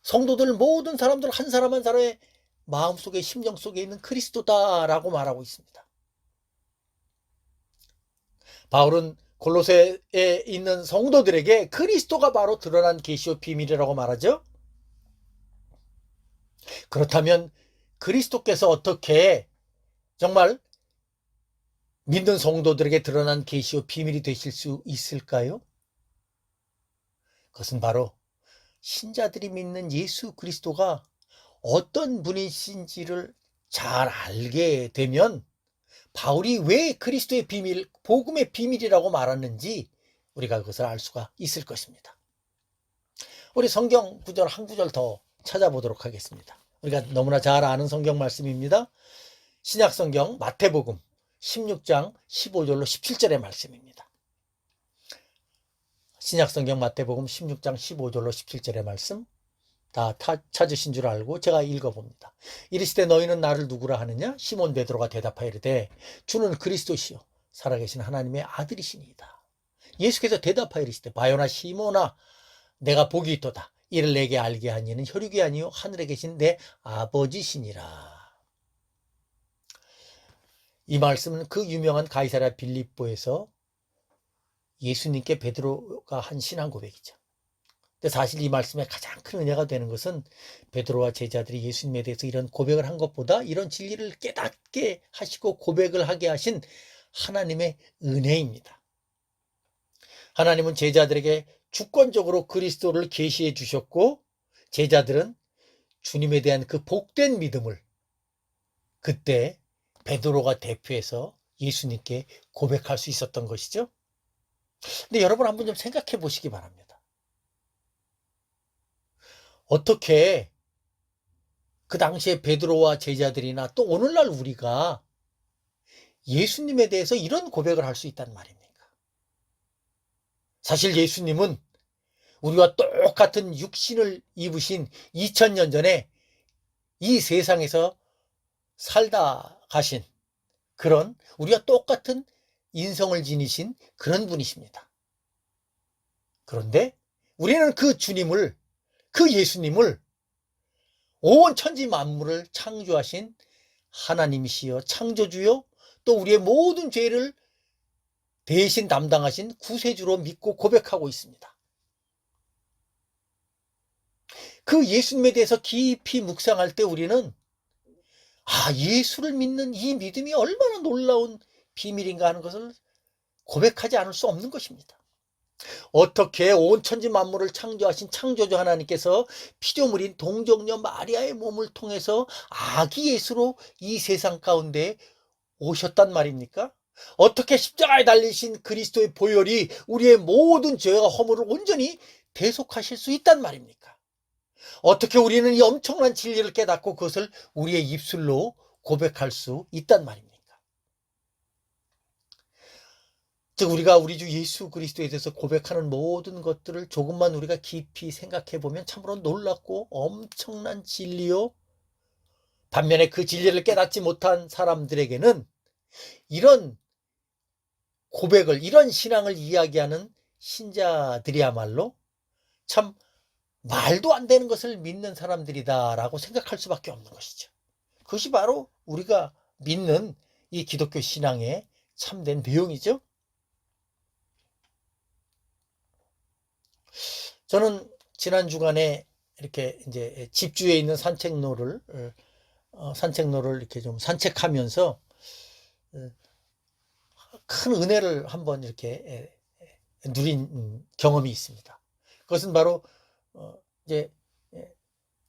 성도들 모든 사람들 한 사람 한 사람의 마음속에 심령 속에 있는 그리스도다라고 말하고 있습니다. 바울은 골로새에 있는 성도들에게 그리스도가 바로 드러난 계시의 비밀이라고 말하죠. 그렇다면 그리스도께서 어떻게 정말 믿는 성도들에게 드러난 계시의 비밀이 되실 수 있을까요? 그것은 바로 신자들이 믿는 예수 그리스도가 어떤 분이신지를 잘 알게 되면 바울이 왜 그리스도의 비밀, 복음의 비밀이라고 말하는지 우리가 그것을 알 수가 있을 것입니다. 우리 성경 구절 한 구절 더 찾아보도록 하겠습니다. 우리가 너무나 잘 아는 성경 말씀입니다. 신약 성경 마태복음 16장 15절로 17절의 말씀입니다. 신약 성경 마태복음 16장 15절로 17절의 말씀 다 찾으신 줄 알고 제가 읽어봅니다. 이르시되 너희는 나를 누구라 하느냐? 시몬 베드로가 대답하여 이르되 주는 그리스도시요 살아계신 하나님의 아들이시니이다. 예수께서 대답하여 이르시되 바요나 시몬아 내가 복이 있도다. 이를 내게 알게 한 이는 혈육이 아니요 하늘에 계신 내 아버지시니라. 이 말씀은 그 유명한 가이사랴 빌립보에서 예수님께 베드로가 한 신앙 고백이죠. 근데 사실 이 말씀에 가장 큰 은혜가 되는 것은 베드로와 제자들이 예수님에 대해서 이런 고백을 한 것보다 이런 진리를 깨닫게 하시고 고백을 하게 하신 하나님의 은혜입니다. 하나님은 제자들에게 주권적으로 그리스도를 계시해 주셨고 제자들은 주님에 대한 그 복된 믿음을 그때 베드로가 대표해서 예수님께 고백할 수 있었던 것이죠. 근데 여러분 한번 좀 생각해 보시기 바랍니다. 어떻게 그 당시에 베드로와 제자들이나 또 오늘날 우리가 예수님에 대해서 이런 고백을 할 수 있단 말입니까? 사실 예수님은 우리와 똑같은 육신을 입으신 2000년 전에 이 세상에서 살다 가신 그런 우리와 똑같은 인성을 지니신 그런 분이십니다. 그런데 우리는 그 주님을, 그 예수님을 온 천지 만물을 창조하신 하나님이시여 창조주요 또 우리의 모든 죄를 대신 담당하신 구세주로 믿고 고백하고 있습니다. 그 예수님에 대해서 깊이 묵상할 때 우리는 예수를 믿는 이 믿음이 얼마나 놀라운 비밀인가 하는 것을 고백하지 않을 수 없는 것입니다. 어떻게 온 천지 만물을 창조하신 창조주 하나님께서 피조물인 동정녀 마리아의 몸을 통해서 아기 예수로 이 세상 가운데 오셨단 말입니까? 어떻게 십자가에 달리신 그리스도의 보혈이 우리의 모든 죄와 허물을 온전히 대속하실 수 있단 말입니까? 어떻게 우리는 이 엄청난 진리를 깨닫고 그것을 우리의 입술로 고백할 수 있단 말입니까? 즉 우리가 우리 주 예수 그리스도에 대해서 고백하는 모든 것들을 조금만 우리가 깊이 생각해 보면 참으로 놀랍고 엄청난 진리요. 반면에 그 진리를 깨닫지 못한 사람들에게는 이런 고백을, 이런 신앙을 이야기하는 신자들이야말로 참 말도 안 되는 것을 믿는 사람들이다라고 생각할 수밖에 없는 것이죠. 그것이 바로 우리가 믿는 이 기독교 신앙의 참된 내용이죠. 저는 지난 주간에 이렇게 이제 집주에 있는 산책로를 이렇게 좀 산책하면서 큰 은혜를 한번 이렇게 누린 경험이 있습니다. 그것은 바로 이제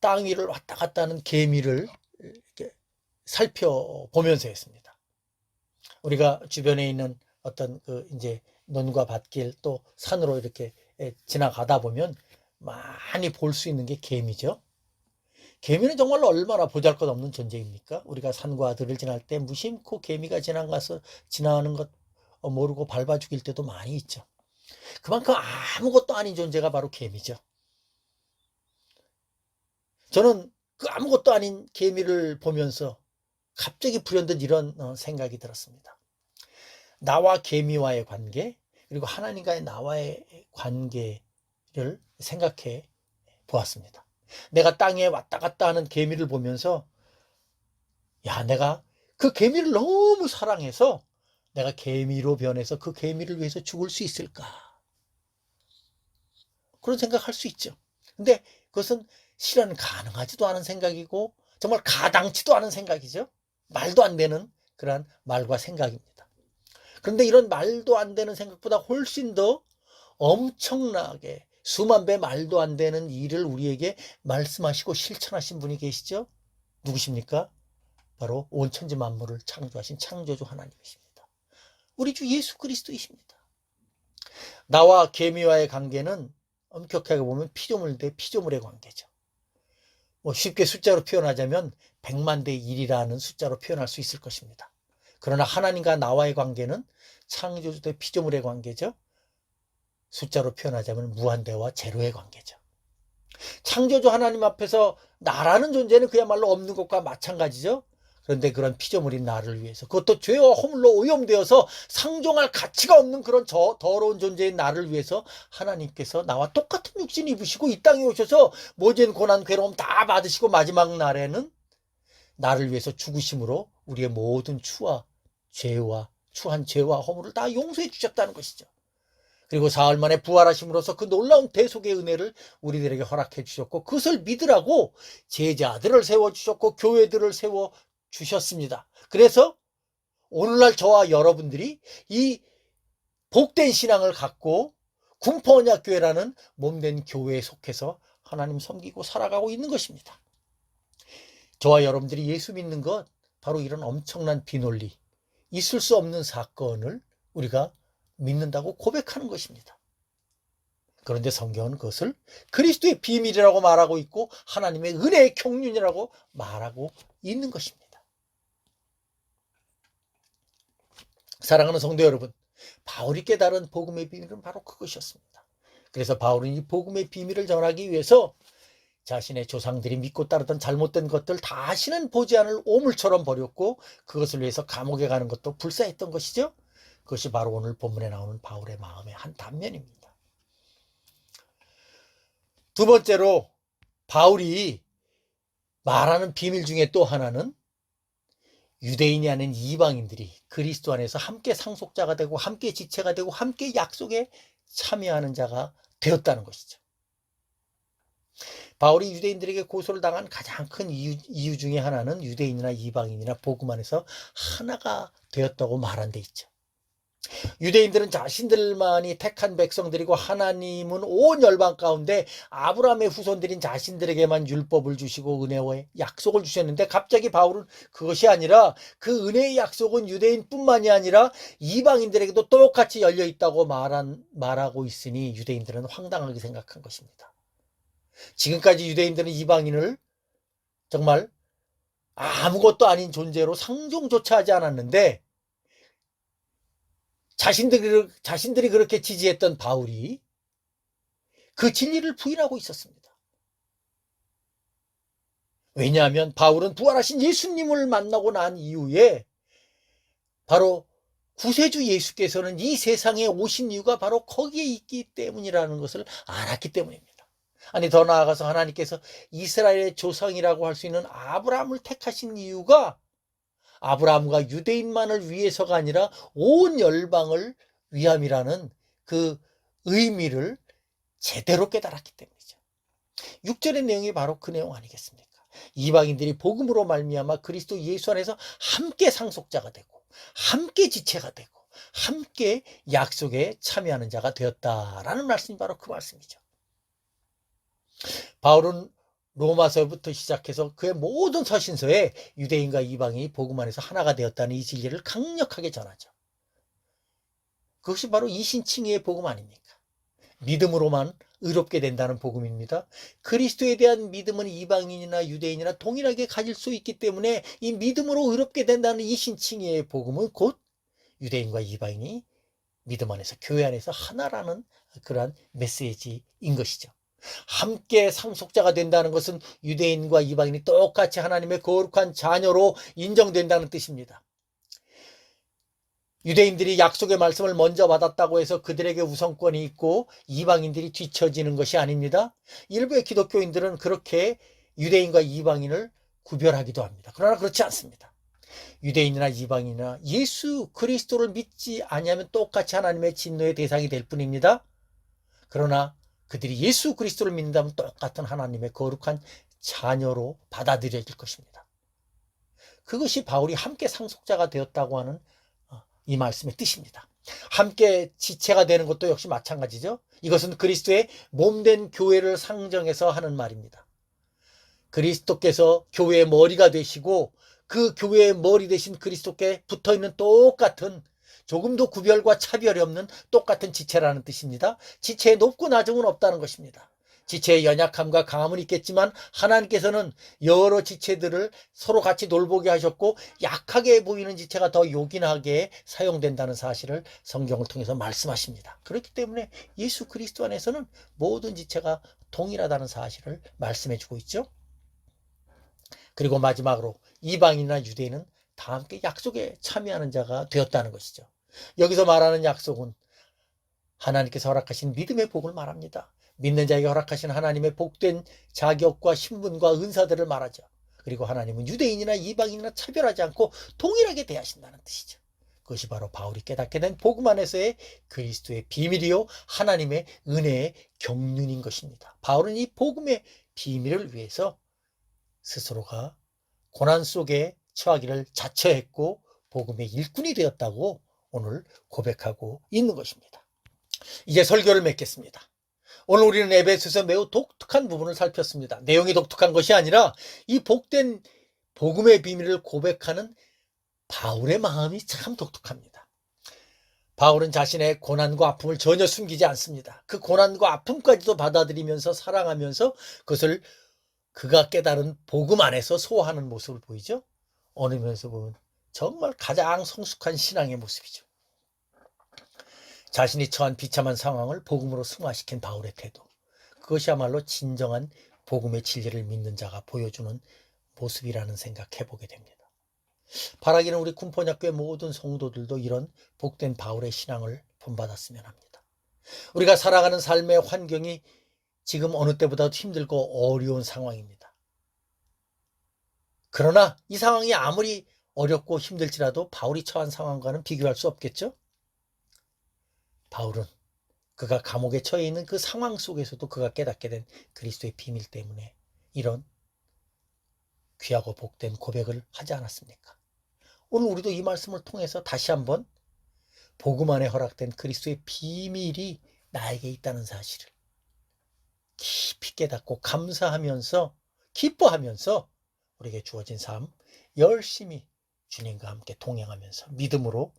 땅 위를 왔다 갔다 하는 개미를 이렇게 살펴보면서였습니다. 우리가 주변에 있는 어떤 그 이제 논과 밭길 또 산으로 이렇게 지나가다 보면 많이 볼 수 있는 게 개미죠. 개미는 정말로 얼마나 보잘것없는 존재입니까? 우리가 산과 들을 지날 때 무심코 개미가 지나가는 것 모르고 밟아 죽일 때도 많이 있죠. 그만큼 아무것도 아닌 존재가 바로 개미죠. 저는 그 아무것도 아닌 개미를 보면서 갑자기 불현듯 이런 생각이 들었습니다. 나와 개미와의 관계, 그리고 하나님과의 나와의 관계를 생각해 보았습니다. 내가 땅에 왔다 갔다 하는 개미를 보면서 내가 그 개미를 너무 사랑해서 내가 개미로 변해서 그 개미를 위해서 죽을 수 있을까? 그런 생각할 수 있죠. 근데 그것은 실은 가능하지도 않은 생각이고 정말 가당치도 않은 생각이죠. 말도 안 되는 그러한 말과 생각입니다. 그런데 이런 말도 안 되는 생각보다 훨씬 더 엄청나게 수만 배 말도 안 되는 일을 우리에게 말씀하시고 실천하신 분이 계시죠? 누구십니까? 바로 온 천지 만물을 창조하신 창조주 하나님이십니다. 우리 주 예수 그리스도이십니다. 나와 개미와의 관계는 엄격하게 보면 피조물 대 피조물의 관계죠. 쉽게 숫자로 표현하자면 100만 대 1이라는 숫자로 표현할 수 있을 것입니다. 그러나 하나님과 나와의 관계는 창조주 대 피조물의 관계죠. 숫자로 표현하자면 무한대와 제로의 관계죠. 창조주 하나님 앞에서 나라는 존재는 그야말로 없는 것과 마찬가지죠. 그런데 그런 피조물인 나를 위해서, 그것도 죄와 허물로 오염되어서 상종할 가치가 없는 그런 더러운 존재인 나를 위해서 하나님께서 나와 똑같은 육신 입으시고 이 땅에 오셔서 모진 고난 괴로움 다 받으시고 마지막 날에는 나를 위해서 죽으심으로 우리의 모든 추한 죄와 허물을 다 용서해 주셨다는 것이죠. 그리고 사흘 만에 부활하심으로써 그 놀라운 대속의 은혜를 우리들에게 허락해 주셨고, 그것을 믿으라고 제자들을 세워주셨고 교회들을 세워주셨습니다. 그래서 오늘날 저와 여러분들이 이 복된 신앙을 갖고 군포언약교회라는 몸된 교회에 속해서 하나님 섬기고 살아가고 있는 것입니다. 저와 여러분들이 예수 믿는 것, 바로 이런 엄청난 비논리, 있을 수 없는 사건을 우리가 믿는다고 고백하는 것입니다. 그런데 성경은 그것을 그리스도의 비밀이라고 말하고 있고 하나님의 은혜의 경륜이라고 말하고 있는 것입니다. 사랑하는 성도 여러분, 바울이 깨달은 복음의 비밀은 바로 그것이었습니다. 그래서 바울은 이 복음의 비밀을 전하기 위해서 자신의 조상들이 믿고 따르던 잘못된 것들 다시는 보지 않을 오물처럼 버렸고, 그것을 위해서 감옥에 가는 것도 불사했던 것이죠. 그것이 바로 오늘 본문에 나오는 바울의 마음의 한 단면입니다. 두 번째로 바울이 말하는 비밀 중에 또 하나는 유대인이 아닌 이방인들이 그리스도 안에서 함께 상속자가 되고 함께 지체가 되고 함께 약속에 참여하는 자가 되었다는 것이죠. 바울이 유대인들에게 고소를 당한 가장 큰 이유 중에 하나는 유대인이나 이방인이나 복음 안에서 하나가 되었다고 말한 데 있죠. 유대인들은 자신들만이 택한 백성들이고 하나님은 온 열방 가운데 아브라함의 후손들인 자신들에게만 율법을 주시고 은혜와 약속을 주셨는데, 갑자기 바울은 그것이 아니라 그 은혜의 약속은 유대인뿐만이 아니라 이방인들에게도 똑같이 열려 있다고 말하고 있으니 유대인들은 황당하게 생각한 것입니다. 지금까지 유대인들은 이방인을 정말 아무것도 아닌 존재로 상종조차 하지 않았는데, 자신들이 그렇게 지지했던 바울이 그 진리를 부인하고 있었습니다. 왜냐하면 바울은 부활하신 예수님을 만나고 난 이후에 바로 구세주 예수께서는 이 세상에 오신 이유가 바로 거기에 있기 때문이라는 것을 알았기 때문입니다. 아니, 더 나아가서 하나님께서 이스라엘의 조상이라고 할 수 있는 아브라함을 택하신 이유가 아브라함과 유대인만을 위해서가 아니라 온 열방을 위함이라는 그 의미를 제대로 깨달았기 때문이죠. 6절의 내용이 바로 그 내용 아니겠습니까? 이방인들이 복음으로 말미암아 그리스도 예수 안에서 함께 상속자가 되고 함께 지체가 되고 함께 약속에 참여하는 자가 되었다라는 말씀이 바로 그 말씀이죠. 바울은 로마서부터 시작해서 그의 모든 서신서에 유대인과 이방인이 복음 안에서 하나가 되었다는 이 진리를 강력하게 전하죠. 그것이 바로 이신칭의의 복음 아닙니까? 믿음으로만 의롭게 된다는 복음입니다. 그리스도에 대한 믿음은 이방인이나 유대인이나 동일하게 가질 수 있기 때문에 이 믿음으로 의롭게 된다는 이 신칭의 복음은 곧 유대인과 이방인이 믿음 안에서 교회 안에서 하나라는 그러한 메시지인 것이죠. 함께 상속자가 된다는 것은 유대인과 이방인이 똑같이 하나님의 거룩한 자녀로 인정된다는 뜻입니다. 유대인들이 약속의 말씀을 먼저 받았다고 해서 그들에게 우선권이 있고 이방인들이 뒤처지는 것이 아닙니다. 일부의 기독교인들은 그렇게 유대인과 이방인을 구별하기도 합니다. 그러나 그렇지 않습니다. 유대인이나 이방인이나 예수 그리스도를 믿지 아니하면 똑같이 하나님의 진노의 대상이 될 뿐입니다. 그러나 그들이 예수 그리스도를 믿는다면 똑같은 하나님의 거룩한 자녀로 받아들여질 것입니다. 그것이 바울이 함께 상속자가 되었다고 하는 이 말씀의 뜻입니다. 함께 지체가 되는 것도 역시 마찬가지죠. 이것은 그리스도의 몸된 교회를 상정해서 하는 말입니다. 그리스도께서 교회의 머리가 되시고 그 교회의 머리 되신 그리스도께 붙어있는 똑같은 조금도 구별과 차별이 없는 똑같은 지체라는 뜻입니다. 지체의 높고 낮음은 없다는 것입니다. 지체의 연약함과 강함은 있겠지만 하나님께서는 여러 지체들을 서로 같이 돌보게 하셨고 약하게 보이는 지체가 더 요긴하게 사용된다는 사실을 성경을 통해서 말씀하십니다. 그렇기 때문에 예수 그리스도 안에서는 모든 지체가 동일하다는 사실을 말씀해 주고 있죠. 그리고 마지막으로 이방인이나 유대인은 다 함께 약속에 참여하는 자가 되었다는 것이죠. 여기서 말하는 약속은 하나님께서 허락하신 믿음의 복을 말합니다. 믿는 자에게 허락하신 하나님의 복된 자격과 신분과 은사들을 말하죠. 그리고 하나님은 유대인이나 이방인이나 차별하지 않고 동일하게 대하신다는 뜻이죠. 그것이 바로 바울이 깨닫게 된 복음 안에서의 그리스도의 비밀이요 하나님의 은혜의 경륜인 것입니다. 바울은 이 복음의 비밀을 위해서 스스로가 고난 속에 처하기를 자처했고 복음의 일꾼이 되었다고 오늘 고백하고 있는 것입니다. 이제 설교를 맺겠습니다. 오늘 우리는 에베소서 매우 독특한 부분을 살폈습니다. 내용이 독특한 것이 아니라 이 복된 복음의 비밀을 고백하는 바울의 마음이 참 독특합니다. 바울은 자신의 고난과 아픔을 전혀 숨기지 않습니다. 그 고난과 아픔까지도 받아들이면서 사랑하면서 그것을 그가 깨달은 복음 안에서 소화하는 모습을 보이죠. 어느 면에서 보면 정말 가장 성숙한 신앙의 모습이죠. 자신이 처한 비참한 상황을 복음으로 승화시킨 바울의 태도, 그것이야말로 진정한 복음의 진리를 믿는 자가 보여주는 모습이라는 생각해보게 됩니다. 바라기는 우리 군포약교의 모든 성도들도 이런 복된 바울의 신앙을 본받았으면 합니다. 우리가 살아가는 삶의 환경이 지금 어느 때보다도 힘들고 어려운 상황입니다. 그러나 이 상황이 아무리 어렵고 힘들지라도 바울이 처한 상황과는 비교할 수 없겠죠? 바울은 그가 감옥에 처해 있는 그 상황 속에서도 그가 깨닫게 된 그리스도의 비밀 때문에 이런 귀하고 복된 고백을 하지 않았습니까? 오늘 우리도 이 말씀을 통해서 다시 한번 복음 안에 허락된 그리스도의 비밀이 나에게 있다는 사실을 깊이 깨닫고 감사하면서 기뻐하면서 우리에게 주어진 삶 열심히 주님과 함께 동행하면서 믿음으로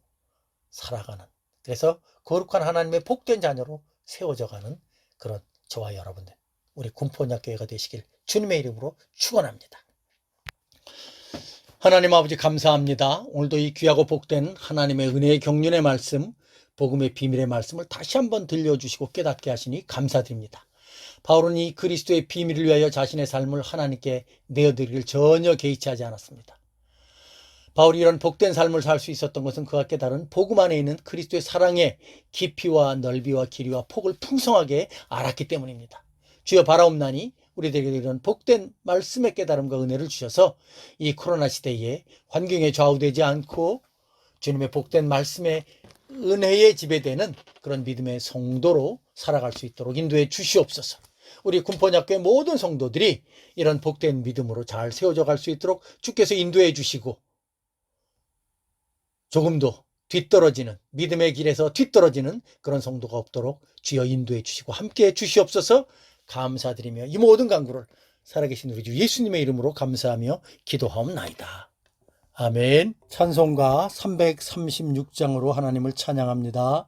살아가는, 그래서 거룩한 하나님의 복된 자녀로 세워져가는 그런 저와 여러분들, 우리 군포약교회가 되시길 주님의 이름으로 축원합니다. 하나님 아버지 감사합니다. 오늘도 이 귀하고 복된 하나님의 은혜의 경륜의 말씀, 복음의 비밀의 말씀을 다시 한번 들려주시고 깨닫게 하시니 감사드립니다. 바울은 이 그리스도의 비밀을 위하여 자신의 삶을 하나님께 내어드리기를 전혀 개의치 하지 않았습니다. 바울이 이런 복된 삶을 살 수 있었던 것은 그가 깨달은 복음 안에 있는 그리스도의 사랑의 깊이와 넓이와 길이와 폭을 풍성하게 알았기 때문입니다. 주여 바라옵나니 우리들에게 이런 복된 말씀의 깨달음과 은혜를 주셔서 이 코로나 시대에 환경에 좌우되지 않고 주님의 복된 말씀의 은혜에 지배되는 그런 믿음의 성도로 살아갈 수 있도록 인도해 주시옵소서. 우리 군포약교의 모든 성도들이 이런 복된 믿음으로 잘 세워져 갈 수 있도록 주께서 인도해 주시고, 조금도 뒤떨어지는, 믿음의 길에서 뒤떨어지는 그런 성도가 없도록 주여 인도해 주시고 함께해 주시옵소서. 감사드리며 이 모든 간구를 살아계신 우리 주 예수님의 이름으로 감사하며 기도하옵나이다. 아멘. 찬송가 336장으로 하나님을 찬양합니다.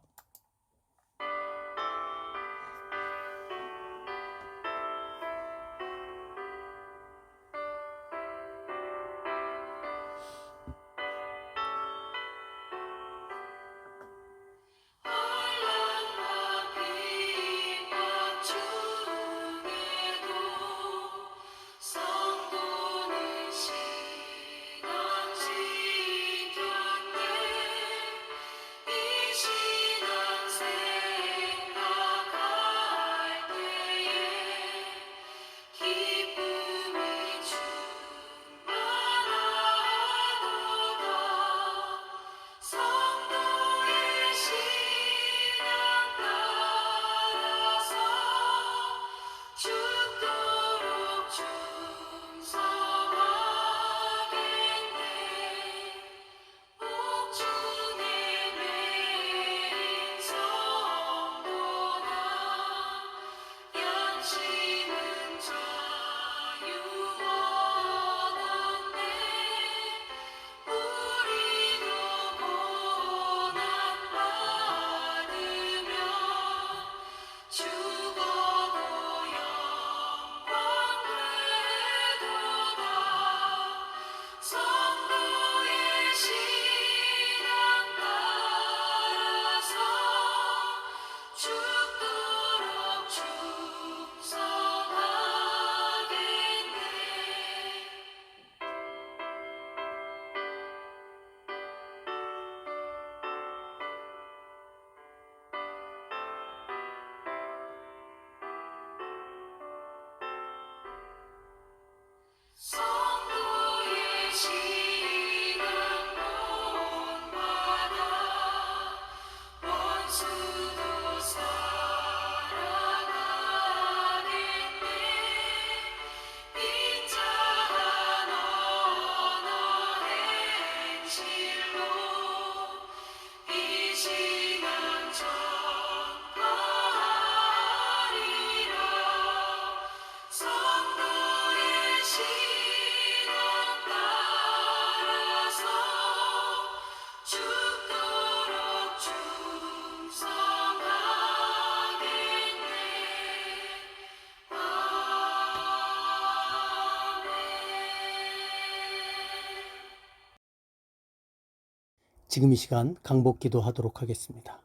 지금 이 시간 강복기도 하도록 하겠습니다.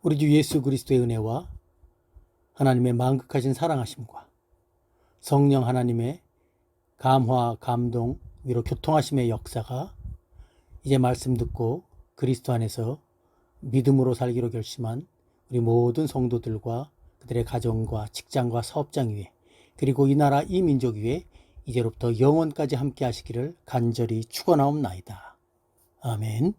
우리 주 예수 그리스도의 은혜와 하나님의 만극하신 사랑하심과 성령 하나님의 감화, 감동, 위로 교통하심의 역사가 이제 말씀 듣고 그리스도 안에서 믿음으로 살기로 결심한 우리 모든 성도들과 그들의 가정과 직장과 사업장 위에, 그리고 이 나라 이 민족 위에 이제로부터 영원까지 함께 하시기를 간절히 축원하옵나이다. 아멘.